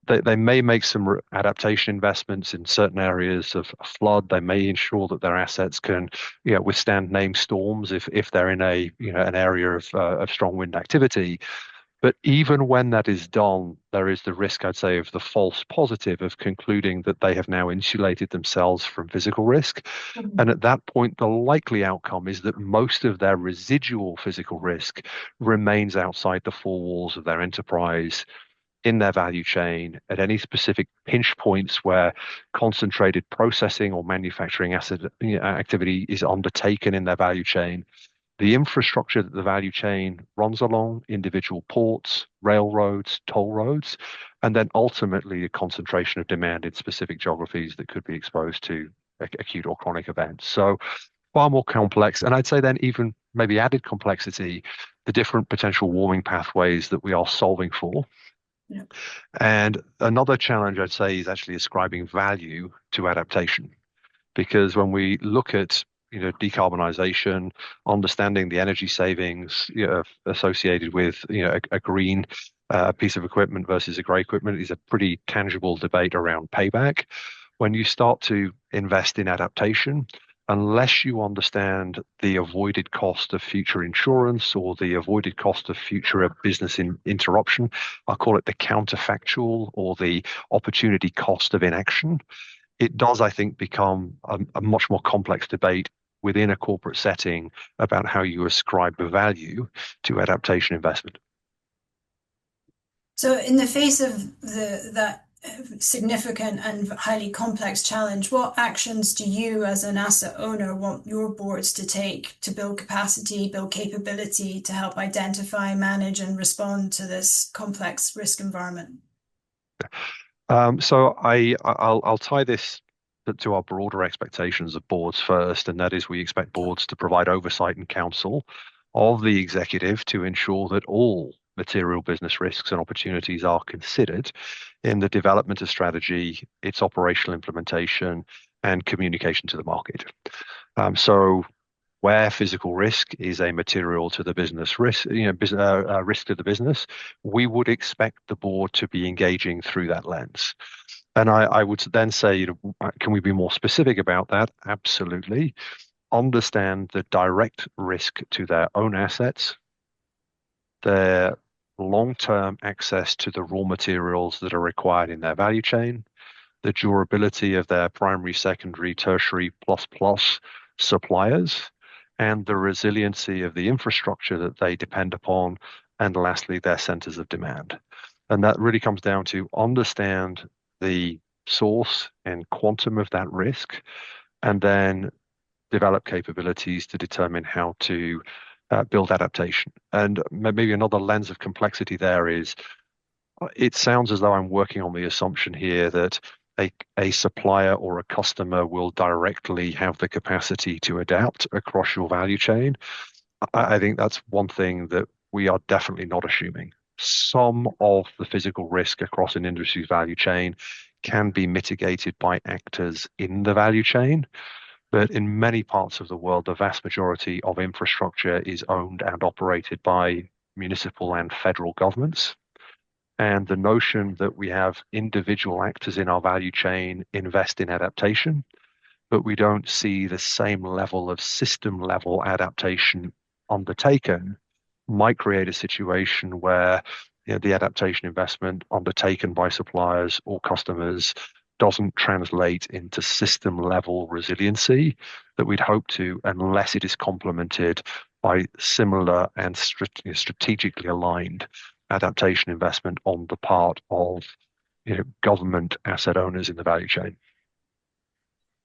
they may make some adaptation investments in certain areas of flood. They may ensure that their assets can, withstand named storms if they're in an area of strong wind activity. But even when that is done, there is the risk, I'd say, of the false positive of concluding that they have now insulated themselves from physical risk. And at that point, the likely outcome is that most of their residual physical risk remains outside the four walls of their enterprise, in their value chain, at any specific pinch points where concentrated processing or manufacturing asset activity is undertaken in their value chain. The infrastructure that the value chain runs along, individual ports, railroads, toll roads, and then ultimately a concentration of demand in specific geographies that could be exposed to acute or chronic events. So far more complex. And I'd say then even maybe added complexity, the different potential warming pathways that we are solving for. Yeah. And another challenge I'd say is actually ascribing value to adaptation. Because when we look at decarbonization, understanding the energy savings associated with a green piece of equipment versus a grey equipment is a pretty tangible debate around payback. When you start to invest in adaptation, unless you understand the avoided cost of future insurance or the avoided cost of future business interruption, I'll call it the counterfactual or the opportunity cost of inaction, it does, I think, become a much more complex debate within a corporate setting about how you ascribe the value to adaptation investment. So in the face of that significant and highly complex challenge, what actions do you as an asset owner want your boards to take to build capacity, build capability to help identify, manage, and respond to this complex risk environment? So I'll tie this to our broader expectations of boards first, and that is we expect boards to provide oversight and counsel of the executive to ensure that all material business risks and opportunities are considered in the development of strategy, its operational implementation, and communication to the market. So where physical risk is a material to the business risk, risk to the business, we would expect the board to be engaging through that lens. And I would then say, can we be more specific about that? Absolutely. Understand the direct risk to their own assets, their long-term access to the raw materials that are required in their value chain, the durability of their primary, secondary, tertiary, plus suppliers, and the resiliency of the infrastructure that they depend upon, and lastly, their centers of demand. And that really comes down to understand the source and quantum of that risk, and then develop capabilities to determine how to build adaptation. And maybe another lens of complexity there is, it sounds as though I'm working on the assumption here that a supplier or a customer will directly have the capacity to adapt across your value chain. I think that's one thing that we are definitely not assuming. Some of the physical risk across an industry's value chain can be mitigated by actors in the value chain. But in many parts of the world, the vast majority of infrastructure is owned and operated by municipal and federal governments. And the notion that we have individual actors in our value chain invest in adaptation, but we don't see the same level of system level adaptation undertaken, might create a situation where the adaptation investment undertaken by suppliers or customers doesn't translate into system level resiliency that we'd hope to, unless it is complemented by similar and strategically aligned adaptation investment on the part of government asset owners in the value chain.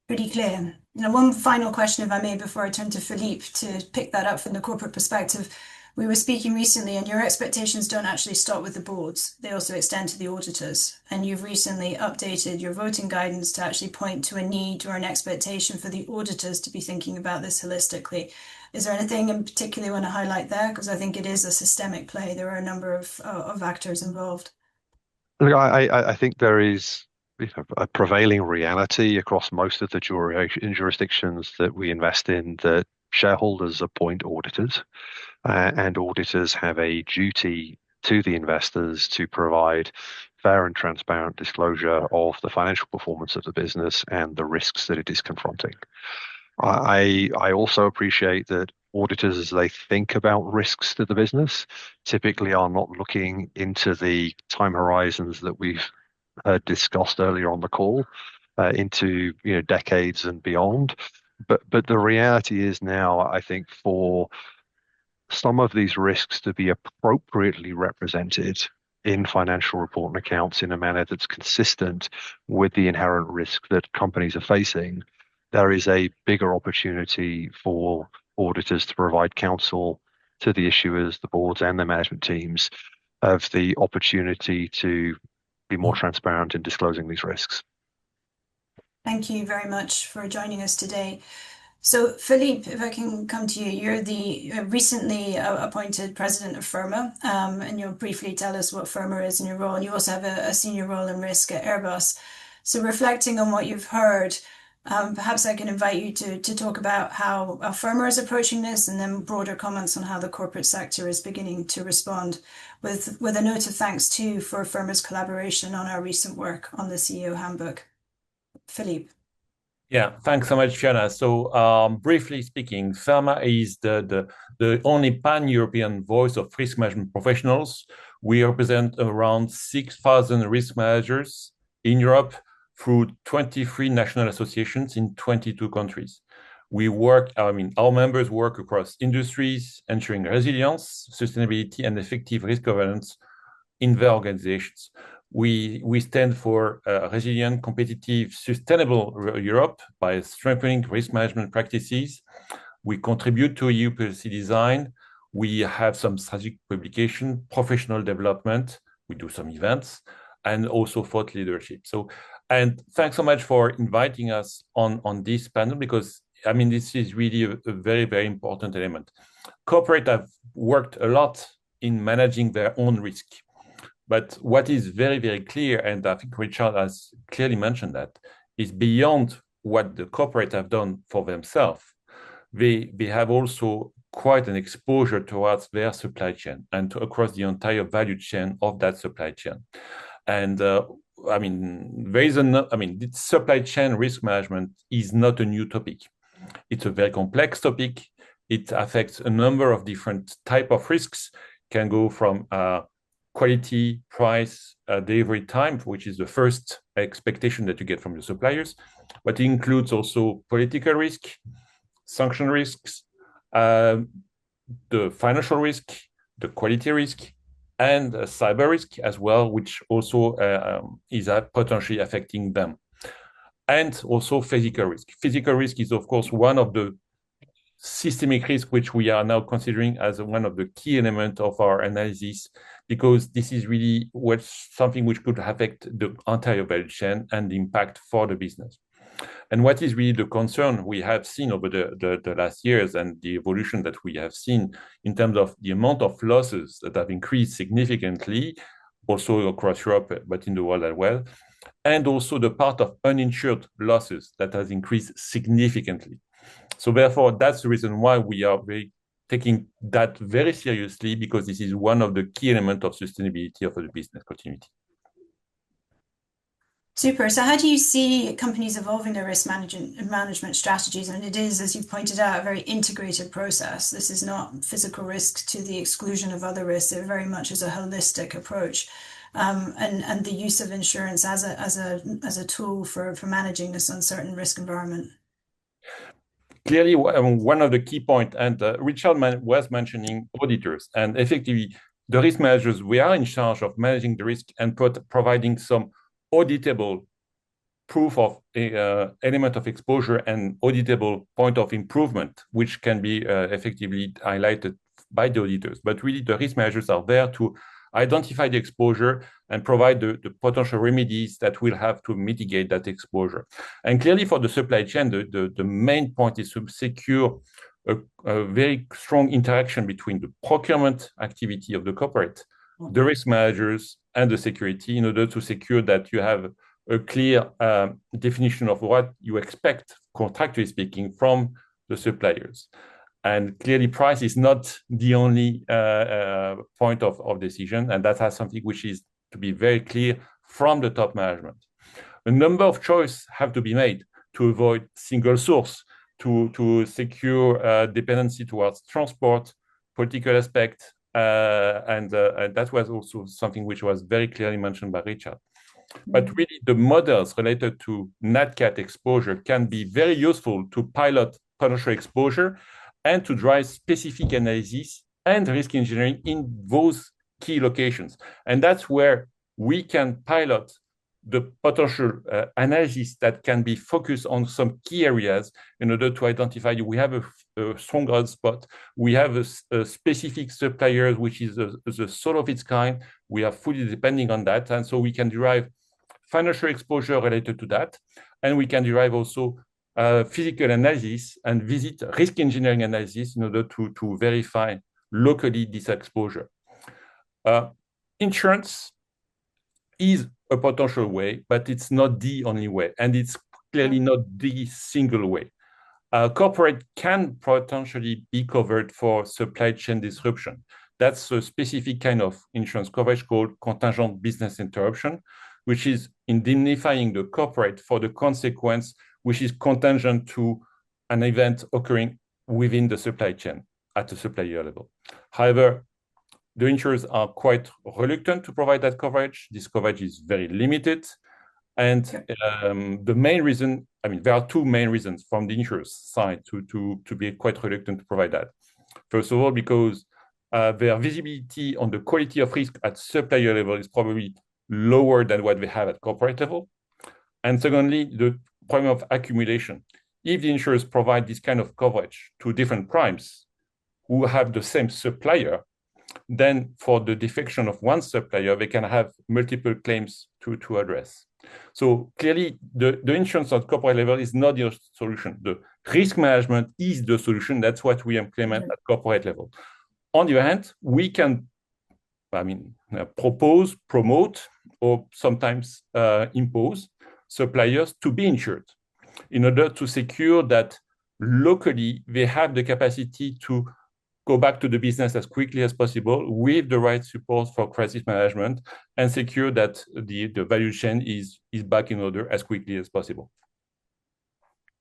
Pretty clear. Now, one final question, if I may, before I turn to Philippe to pick that up from the corporate perspective. We were speaking recently, and your expectations don't actually stop with the boards. They also extend to the auditors. And you've recently updated your voting guidance to actually point to a need or an expectation for the auditors to be thinking about this holistically. Is there anything in particular you want to highlight there? Because I think it is a systemic play. There are a number of actors involved. Look, I think there is a prevailing reality across most of the jurisdictions that we invest in that shareholders appoint auditors, and auditors have a duty to the investors to provide fair and transparent disclosure of the financial performance of the business and the risks that it is confronting. I also appreciate that auditors, as they think about risks to the business, typically are not looking into the time horizons that we've discussed earlier on the call, into decades and beyond. But the reality is now, I think, for some of these risks to be appropriately represented in financial report and accounts in a manner that's consistent with the inherent risk that companies are facing, there is a bigger opportunity for auditors to provide counsel to the issuers, the boards, and the management teams of the opportunity to be more transparent in disclosing these risks. Thank you very much for joining us today. So, Philippe, if I can come to you, you're the recently appointed president of Firma, and you'll briefly tell us what Firma is in your role. And you also have a senior role in risk at Airbus. So, reflecting on what you've heard, perhaps I can invite you to talk about how Firma is approaching this, and then broader comments on how the corporate sector is beginning to respond, with a note of thanks too for Firma's collaboration on our recent work on the CEO handbook. Philippe. Yeah, thanks so much, Fiona. So, briefly speaking, Firma is the only pan-European voice of risk management professionals. We represent around 6,000 risk managers in Europe through 23 national associations in 22 countries. Our members work across industries, ensuring resilience, sustainability, and effective risk governance in their organizations. We stand for resilient, competitive, sustainable Europe by strengthening risk management practices. We contribute to EU policy design. We have some strategic publication, professional development. We do some events, and also thought leadership. And thanks so much for inviting us on this panel, because this is really a very, very important element. Corporate have worked a lot in managing their own risk. But what is very, very clear, and I think Richard has clearly mentioned that, is beyond what the corporate have done for themselves, they have also quite an exposure towards their supply chain and across the entire value chain of that supply chain. And supply chain risk management is not a new topic. It's a very complex topic. It affects a number of different types of risks, can go from quality, price, delivery time, which is the first expectation that you get from your suppliers, but it includes also political risk, sanction risks, the financial risk, the quality risk, and cyber risk as well, which also is potentially affecting them. And also physical risk. Physical risk is, of course, one of the systemic risks which we are now considering as one of the key elements of our analysis, because this is really something which could affect the entire value chain and the impact for the business. And what is really the concern we have seen over the last years, and the evolution that we have seen in terms of the amount of losses that have increased significantly, also across Europe, but in the world as well, and also the part of uninsured losses that has increased significantly. So therefore, that's the reason why we are taking that very seriously, because this is one of the key elements of sustainability of the business continuity. Super. So how do you see companies evolving their risk management strategies? And it is, as you've pointed out, a very integrated process. This is not physical risk to the exclusion of other risks. It very much is a holistic approach, and the use of insurance as a tool for managing this uncertain risk environment. Clearly, one of the key points, and Richard was mentioning auditors, and effectively, the risk managers, we are in charge of managing the risk and providing some auditable proof of element of exposure and auditable point of improvement, which can be effectively highlighted by the auditors. But really, the risk managers are there to identify the exposure and provide the potential remedies that will have to mitigate that exposure. And clearly, for the supply chain, the main point is to secure a very strong interaction between the procurement activity of the corporate, the risk managers, and the security in order to secure that you have a clear definition of what you expect, contractually speaking, from the suppliers. And clearly, price is not the only point of decision, and that has something which is to be very clear from the top management. A number of choices have to be made to avoid single source, to secure dependency towards transport, political aspect, and that was also something which was very clearly mentioned by Richard. But really, the models related to NatCat exposure can be very useful to pilot potential exposure and to drive specific analysis and risk engineering in those key locations. And that's where we can pilot the potential analysis that can be focused on some key areas in order to identify we have a strong hotspot, we have a specific supplier which is the sort of its kind, we are fully depending on that, and so we can derive financial exposure related to that, and we can derive also physical analysis and visit risk engineering analysis in order to verify locally this exposure. Insurance is a potential way, but it's not the only way, and it's clearly not the single way. Corporate can potentially be covered for supply chain disruption. That's a specific kind of insurance coverage called contingent business interruption, which is indemnifying the corporate for the consequence which is contingent to an event occurring within the supply chain at the supplier level. However, the insurers are quite reluctant to provide that coverage. This coverage is very limited. And the main reason, I mean, there are two main reasons from the insurer's side to be quite reluctant to provide that. First of all, because their visibility on the quality of risk at supplier level is probably lower than what they have at corporate level. And secondly, the problem of accumulation. If the insurers provide this kind of coverage to different primes who have the same supplier, then for the defection of one supplier, they can have multiple claims to address. So clearly, the insurance at corporate level is not the solution. The risk management is the solution. That's what we implement at corporate level. On the other hand, we can, propose, promote, or sometimes impose suppliers to be insured in order to secure that locally they have the capacity to go back to the business as quickly as possible with the right support for crisis management and secure that the value chain is back in order as quickly as possible.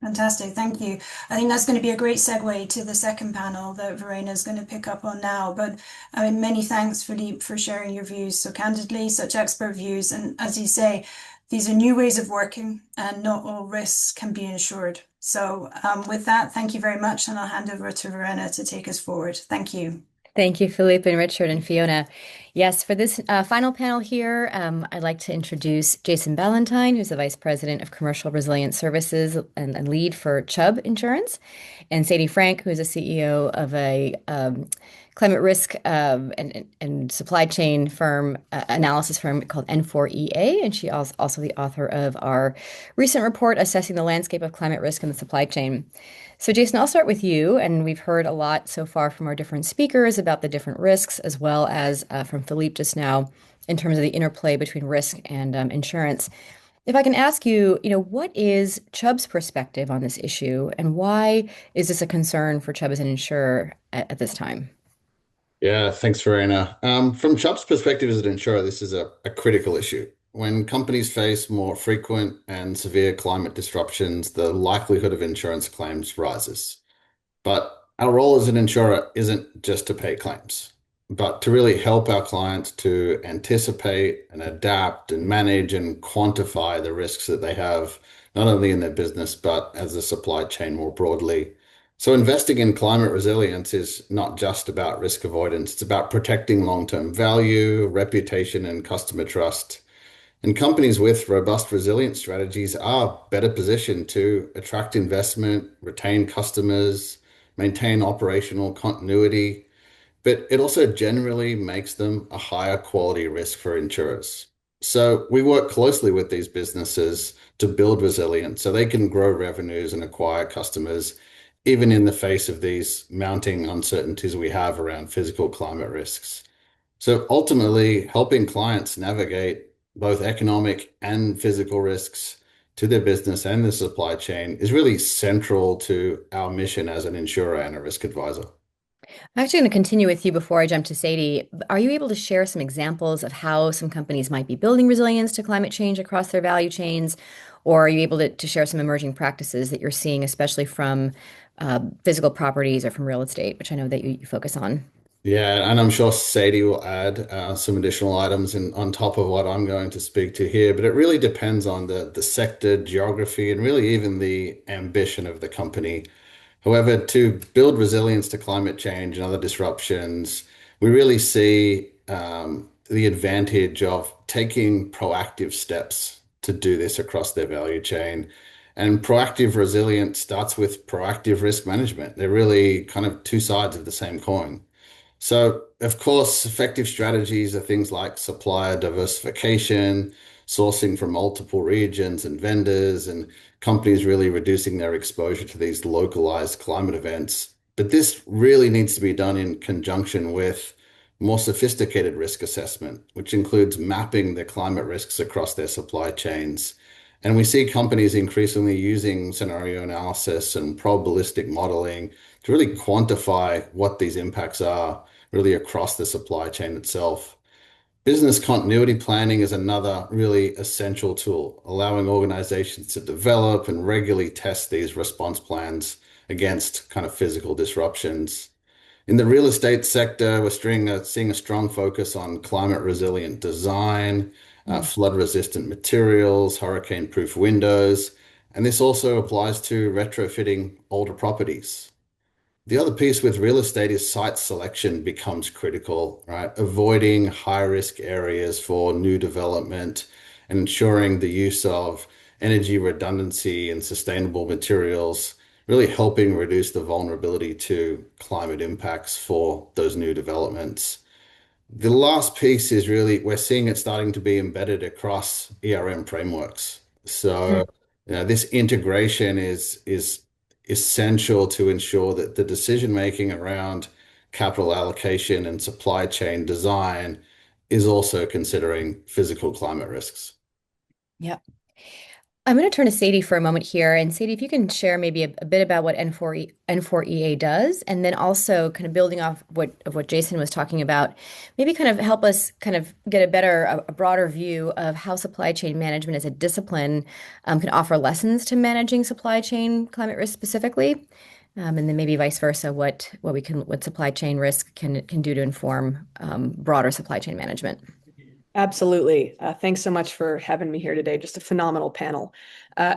Fantastic, thank you. I think that's going to be a great segue to the second panel that Verena is going to pick up on now. But many thanks, Philippe, for sharing your views so candidly, such expert views. And as you say, these are new ways of working and not all risks can be insured. So with that, thank you very much. And I'll hand over to Verena to take us forward. Thank you. Thank you, Philippe and Richard and Fiona. Yes, for this final panel here, I'd like to introduce Jason Ballantyne, who's the Vice President of Commercial Resilience Services and lead for Chubb Insurance, and Sadie Frank, who is a CEO of a climate risk and supply chain firm, analysis firm called N4EA, and she is also the author of our recent report assessing the landscape of climate risk in the supply chain. So Jason, I'll start with you, and we've heard a lot so far from our different speakers about the different risks, as well as from Philippe just now, in terms of the interplay between risk and insurance. If I can ask you, what is Chubb's perspective on this issue, and why is this a concern for Chubb as an insurer at this time? Yeah, thanks, Verena. From Chubb's perspective as an insurer, this is a critical issue. When companies face more frequent and severe climate disruptions, the likelihood of insurance claims rises. But our role as an insurer isn't just to pay claims, but to really help our clients to anticipate and adapt and manage and quantify the risks that they have, not only in their business, but as a supply chain more broadly. So investing in climate resilience is not just about risk avoidance. It's about protecting long-term value, reputation, and customer trust. And companies with robust resilience strategies are better positioned to attract investment, retain customers, maintain operational continuity, but it also generally makes them a higher quality risk for insurers. So we work closely with these businesses to build resilience so they can grow revenues and acquire customers, even in the face of these mounting uncertainties we have around physical climate risks. So ultimately, helping clients navigate both economic and physical risks to their business and the supply chain is really central to our mission as an insurer and a risk advisor. I'm actually going to continue with you before I jump to Sadie. Are you able to share some examples of how some companies might be building resilience to climate change across their value chains? Or are you able to share some emerging practices that you're seeing, especially from physical properties or from real estate, which I know that you focus on? Yeah, and I'm sure Sadie will add some additional items on top of what I'm going to speak to here, but it really depends on the sector, geography, and really even the ambition of the company. However, to build resilience to climate change and other disruptions, we really see the advantage of taking proactive steps to do this across their value chain. And proactive resilience starts with proactive risk management. They're really kind of two sides of the same coin. So, of course, effective strategies are things like supplier diversification, sourcing from multiple regions and vendors, and companies really reducing their exposure to these localized climate events. But this really needs to be done in conjunction with more sophisticated risk assessment, which includes mapping the climate risks across their supply chains. And we see companies increasingly using scenario analysis and probabilistic modeling to really quantify what these impacts are really across the supply chain itself. Business continuity planning is another really essential tool, allowing organizations to develop and regularly test these response plans against kind of physical disruptions. In the real estate sector, we're seeing a strong focus on climate resilient design, flood resistant materials, hurricane proof windows, and this also applies to retrofitting older properties. The other piece with real estate is site selection becomes critical, right? Avoiding high risk areas for new development and ensuring the use of energy redundancy and sustainable materials, really helping reduce the vulnerability to climate impacts for those new developments. The last piece is really we're seeing it starting to be embedded across ERM frameworks. Hmm. So, this integration is essential to ensure that the decision making around capital allocation and supply chain design is also considering physical climate risks. Yep. I'm going to turn to Sadie for a moment here. And Sadie, if you can share maybe a bit about what N4EA does, and then also kind of building off what Jason was talking about, maybe kind of help us kind of get a broader view of how supply chain management as a discipline can offer lessons to managing supply chain climate risk specifically. And then maybe vice versa, what supply chain risk can do to inform broader supply chain management. Absolutely. Thanks so much for having me here today. Just a phenomenal panel.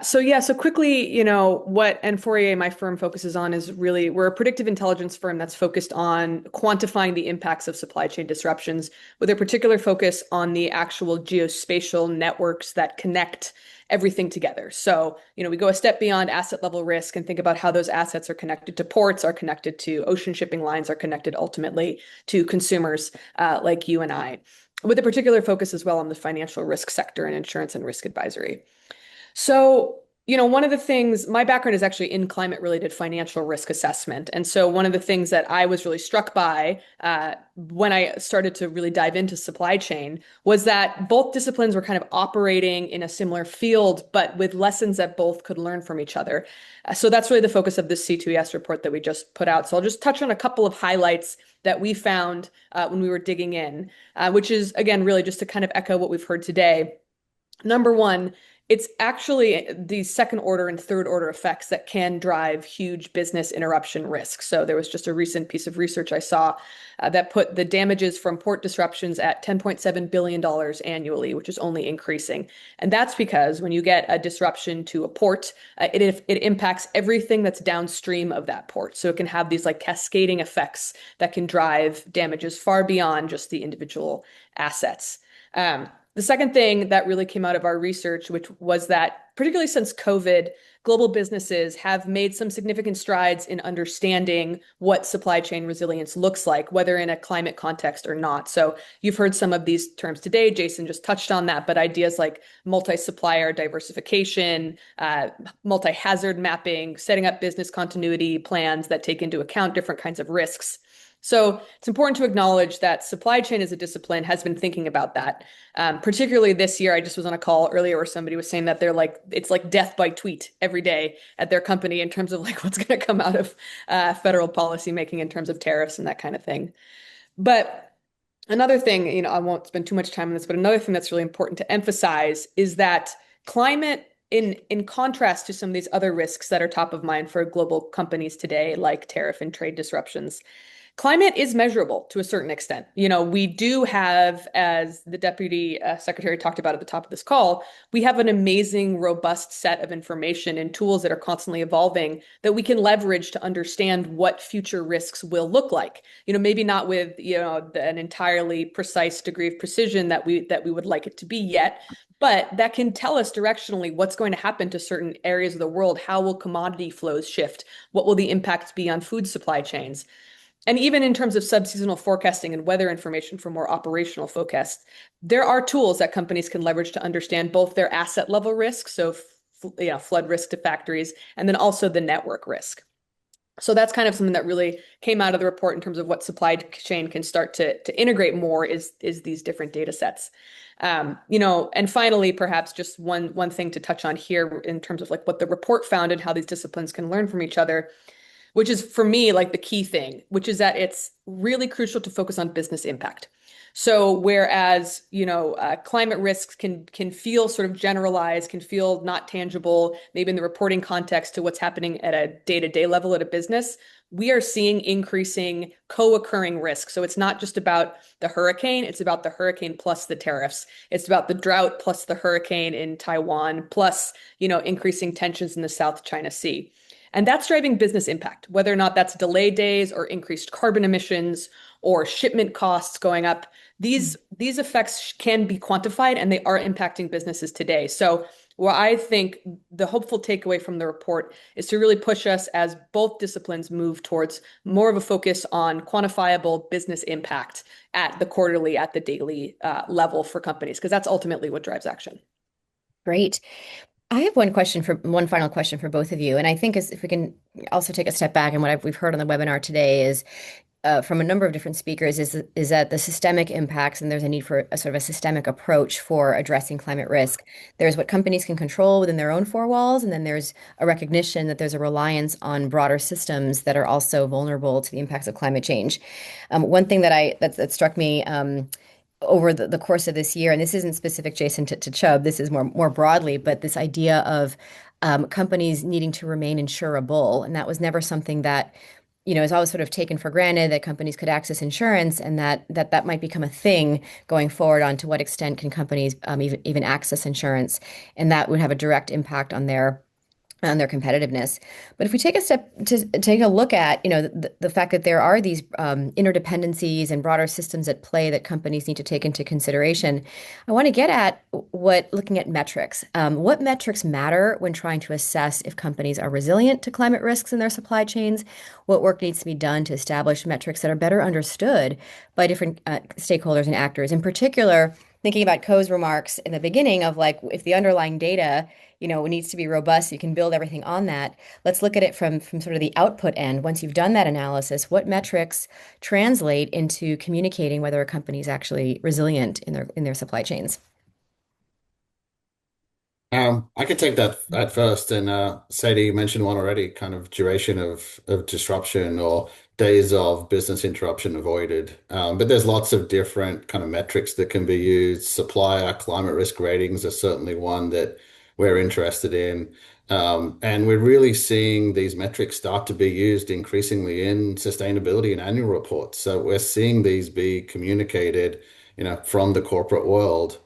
So quickly, what N4EA, my firm, focuses on is really, we're a predictive intelligence firm that's focused on quantifying the impacts of supply chain disruptions with a particular focus on the actual geospatial networks that connect everything together. So, we go a step beyond asset level risk and think about how those assets are connected to ports, are connected to ocean shipping lines, are connected ultimately to consumers like you and I, with a particular focus as well on the financial risk sector and insurance and risk advisory. So, one of the things, my background is actually in climate related financial risk assessment. And so, one of the things that I was really struck by when I started to really dive into supply chain was that both disciplines were kind of operating in a similar field, but with lessons that both could learn from each other. So, that's really the focus of this C2ES report that we just put out. So, I'll just touch on a couple of highlights that we found when we were digging in, which is, again, really just to kind of echo what we've heard today. Number one, it's actually these second order and third order effects that can drive huge business interruption risk. So there was just a recent piece of research I saw that put the damages from port disruptions at $10.7 billion annually, which is only increasing. And that's because when you get a disruption to a port, it impacts everything that's downstream of that port. So it can have these like cascading effects that can drive damages far beyond just the individual assets. The second thing that really came out of our research, which was that particularly since COVID, global businesses have made some significant strides in understanding what supply chain resilience looks like, whether in a climate context or not. So you've heard some of these terms today. Jason just touched on that, but ideas like multi-supplier diversification, multi-hazard mapping, setting up business continuity plans that take into account different kinds of risks. So it's important to acknowledge that supply chain as a discipline has been thinking about that. Particularly this year, I just was on a call earlier where somebody was saying that it's like death by tweet every day at their company in terms of like what's going to come out of federal policy making in terms of tariffs and that kind of thing. But another thing, I won't spend too much time on this, but another thing that's really important to emphasize is that climate, in contrast to some of these other risks that are top of mind for global companies today, like tariff and trade disruptions, climate is measurable to a certain extent. We do have, as the Deputy Secretary talked about at the top of this call, we have an amazing, robust set of information and tools that are constantly evolving that we can leverage to understand what future risks will look like. Maybe not with, an entirely precise degree of precision that we would like it to be yet, but that can tell us directionally what's going to happen to certain areas of the world. How will commodity flows shift? What will the impact be on food supply chains? And even in terms of subseasonal forecasting and weather information for more operational forecasts, there are tools that companies can leverage to understand both their asset level risk, so flood risk to factories, and then also the network risk. So that's kind of something that really came out of the report in terms of what supply chain can start to integrate more is these different data sets. And finally, perhaps just one thing to touch on here in terms of like what the report found and how these disciplines can learn from each other, which is for me like the key thing, which is that it's really crucial to focus on business impact. So whereas, climate risks can feel sort of generalized, can feel not tangible, maybe in the reporting context to what's happening at a day-to-day level at a business, we are seeing increasing co-occurring risks. So it's not just about the hurricane, it's about the hurricane plus the tariffs. It's about the drought plus the hurricane in Taiwan, plus, increasing tensions in the South China Sea. And that's driving business impact, whether or not that's delay days or increased carbon emissions or shipment costs going up. These effects can be quantified and they are impacting businesses today. So what I think the hopeful takeaway from the report is to really push us as both disciplines move towards more of a focus on quantifiable business impact at the quarterly, at the daily level for companies, because that's ultimately what drives action. Great. I have one final question for both of you. And I think if we can also take a step back, and we've heard on the webinar today is from a number of different speakers is that the systemic impacts, and there's a need for a sort of a systemic approach for addressing climate risk. There's what companies can control within their own four walls, and then there's a recognition that there's a reliance on broader systems that are also vulnerable to the impacts of climate change. One thing that struck me over the course of this year, and this isn't specific, Jason, to Chubb, this is more broadly, but this idea of companies needing to remain insurable. And that was never something that, is always sort of taken for granted that companies could access insurance, and that might become a thing going forward on to what extent can companies even access insurance. And that would have a direct impact on their competitiveness. But if we take a step to take a look at, the fact that there are these interdependencies and broader systems at play that companies need to take into consideration, I want to get at looking at metrics. What metrics matter when trying to assess if companies are resilient to climate risks in their supply chains? What work needs to be done to establish metrics that are better understood by different stakeholders and actors? In particular, thinking about Ko's remarks in the beginning of like, if the underlying data needs to be robust, you can build everything on that. Let's look at it from sort of the output end. Once you've done that analysis, what metrics translate into communicating whether a company is actually resilient in their supply chains? I could take that first, and Sadie, you mentioned one already, kind of duration of disruption or days of business interruption avoided. But there's lots of different kind of metrics that can be used. Supplier climate risk ratings are certainly one that we're interested in. And we're really seeing these metrics start to be used increasingly in sustainability and annual reports. So we're seeing these be communicated, from the corporate world.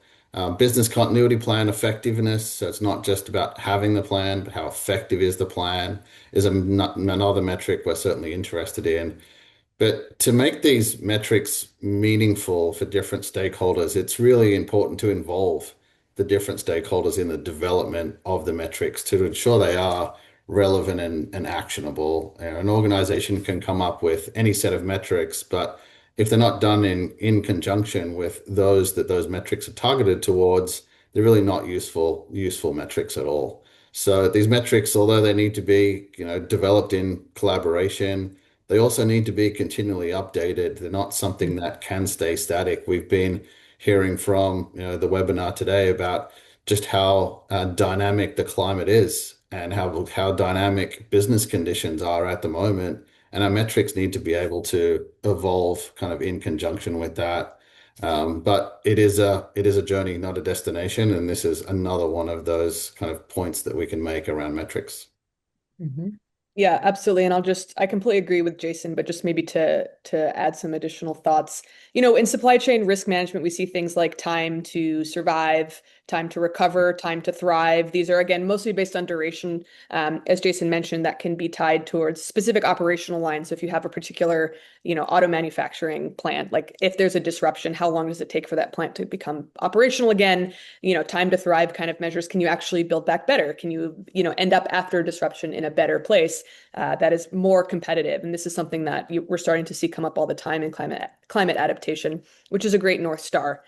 Business continuity plan effectiveness. So it's not just about having the plan, but how effective is the plan is another metric we're certainly interested in. But to make these metrics meaningful for different stakeholders, it's really important to involve the different stakeholders in the development of the metrics to ensure they are relevant and actionable. An organization can come up with any set of metrics, but if they're not done in conjunction with those that those metrics are targeted towards, they're really not useful metrics at all. So these metrics, although they need to be, developed in collaboration, they also need to be continually updated. They're not something that can stay static. We've been hearing from, the webinar today about just how dynamic the climate is and how dynamic business conditions are at the moment. And our metrics need to be able to evolve kind of in conjunction with that. But it is a journey, not a destination. And this is another one of those kind of points that we can make around metrics. Mhm. Yeah, absolutely. And I completely agree with Jason, but just maybe to add some additional thoughts. In supply chain risk management, we see things like time to survive, time to recover, time to thrive. These are, again, mostly based on duration. As Jason mentioned, that can be tied towards specific operational lines. So if you have a particular, auto manufacturing plant, like if there's a disruption, how long does it take for that plant to become operational again? Time to thrive kind of measures. Can you actually build back better? Can you, end up after disruption in a better place that is more competitive? And this is something that we're starting to see come up all the time in climate adaptation, which is a great North Star.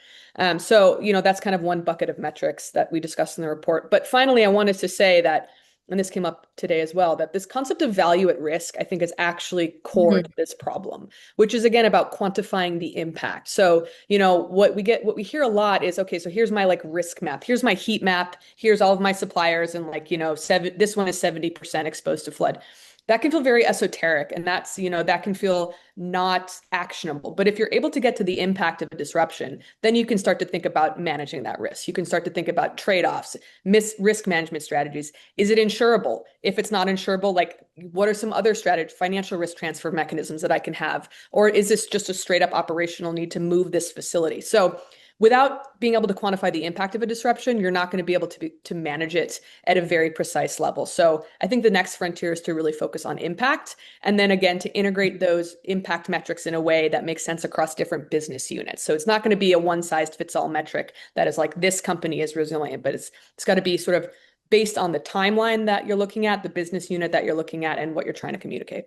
So, that's kind of one bucket of metrics that we discussed in the report. But finally, I wanted to say that, and this came up today as well, that this concept of value at risk, I think, is actually core to this problem, which is again about quantifying the impact. So, what we hear a lot is, okay, so here's my like risk map, here's my heat map, here's all of my suppliers, and like, this one is 70% exposed to flood. That can feel very esoteric, and that can feel not actionable. But if you're able to get to the impact of a disruption, then you can start to think about managing that risk. You can start to think about trade-offs, risk management strategies. Is it insurable? If it's not insurable, like what are some other financial risk transfer mechanisms that I can have? Or is this just a straight up operational need to move this facility? So without being able to quantify the impact of a disruption, you're not going to be able to manage it at a very precise level. So I think the next frontier is to really focus on impact, and then again to integrate those impact metrics in a way that makes sense across different business units. So it's not going to be a one-size-fits-all metric that is like this company is resilient, but it's got to be sort of based on the timeline that you're looking at, the business unit that you're looking at, and what you're trying to communicate.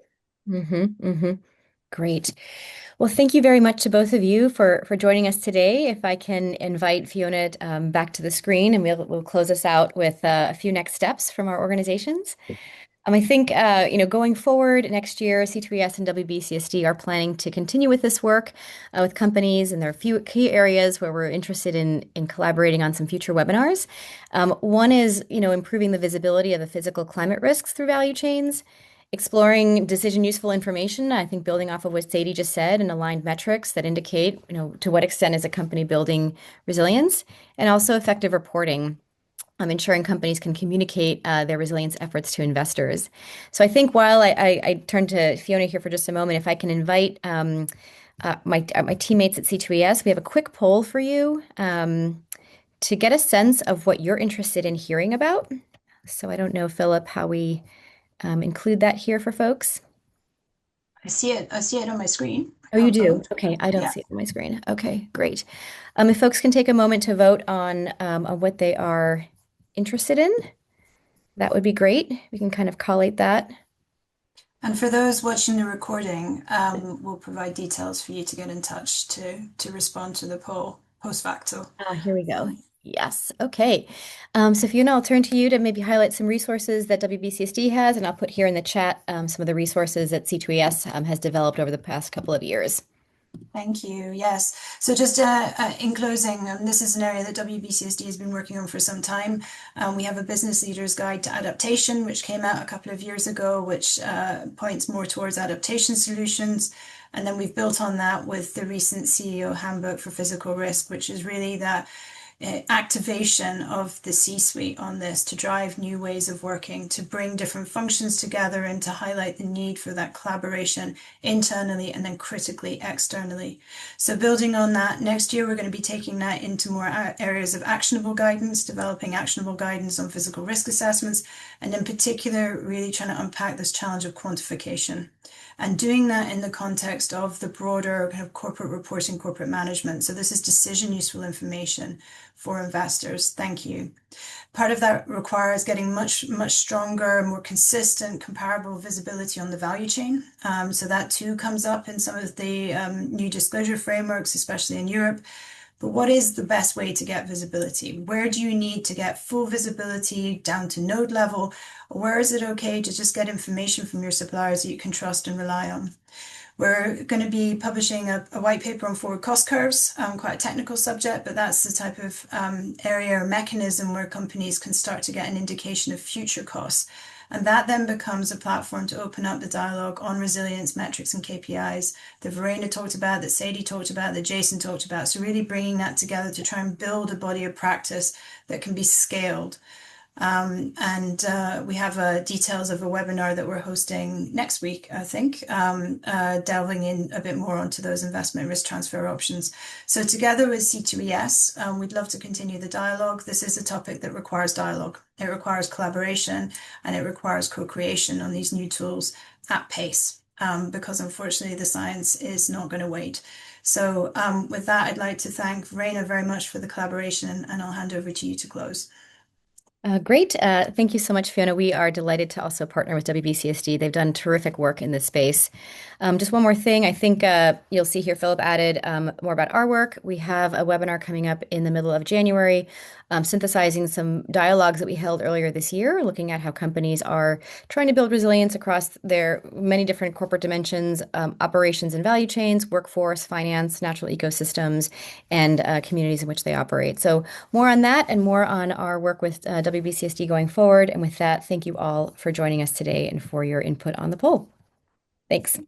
Great. Well, thank you very much to both of you for joining us today. If I can invite Fiona back to the screen, and we'll close us out with a few next steps from our organizations. I think going forward next year, C2ES and WBCSD are planning to continue with this work with companies, and there are a few key areas where we're interested in collaborating on some future webinars. One is improving the visibility of the physical climate risks through value chains. Exploring decision useful information, I think building off of what Sadie just said, and aligned metrics that indicate, to what extent is a company building resilience, and also effective reporting, ensuring companies can communicate their resilience efforts to investors. So I think while I turn to Fiona here for just a moment, if I can invite my teammates at C2ES, we have a quick poll for you to get a sense of what you're interested in hearing about. So I don't know, Philip, how we include that here for folks. I see it on my screen. Oh, you do? Okay, I don't see it on my screen. Okay, great. If folks can take a moment to vote on what they are interested in, that would be great. We can kind of collate that. And for those watching the recording, we'll provide details for you to get in touch to respond to the poll post facto. Here we go. Yes. Okay. So Fiona, I'll turn to you to maybe highlight some resources that WBCSD has, and I'll put here in the chat some of the resources that C2ES has developed over the past couple of years. Thank you. Yes. So just in closing, this is an area that WBCSD has been working on for some time. We have a Business Leader's Guide to Adaptation, which came out a couple of years ago, which points more towards adaptation solutions. And then we've built on that with the recent CEO Handbook for Physical Risk, which is really that activation of the C-suite on this to drive new ways of working, to bring different functions together and to highlight the need for that collaboration internally and then critically externally. So building on that, next year we're going to be taking that into more areas of actionable guidance, developing actionable guidance on physical risk assessments, and in particular, really trying to unpack this challenge of quantification. And doing that in the context of the broader kind of corporate reporting, corporate management. So this is decision useful information for investors. Thank you. Part of that requires getting much stronger, more consistent, comparable visibility on the value chain. So that too comes up in some of the new disclosure frameworks, especially in Europe. But what is the best way to get visibility? Where do you need to get full visibility down to node level? Or where is it okay to just get information from your suppliers that you can trust and rely on? We're going to be publishing a white paper on forward cost curves, quite a technical subject, but that's the type of area or mechanism where companies can start to get an indication of future costs. And that then becomes a platform to open up the dialogue on resilience metrics and KPIs that Verena talked about, that Sadie talked about, that Jason talked about. So really bringing that together to try and build a body of practice that can be scaled. We have details of a webinar that we're hosting next week, I think, delving in a bit more onto those investment risk transfer options. So together with C2ES, we'd love to continue the dialogue. This is a topic that requires dialogue. It requires collaboration and it requires co-creation on these new tools at pace, because unfortunately the science is not going to wait. So with that, I'd like to thank Verena very much for the collaboration, and I'll hand over to you to close. Great. Thank you so much, Fiona. We are delighted to also partner with WBCSD. They've done terrific work in this space. Just one more thing. I think you'll see here Philip added more about our work. We have a webinar coming up in the middle of January, synthesizing some dialogues that we held earlier this year, looking at how companies are trying to build resilience across their many different corporate dimensions, operations and value chains, workforce, finance, natural ecosystems, and communities in which they operate. So more on that and more on our work with WBCSD going forward. And with that, thank you all for joining us today and for your input on the poll. Thanks.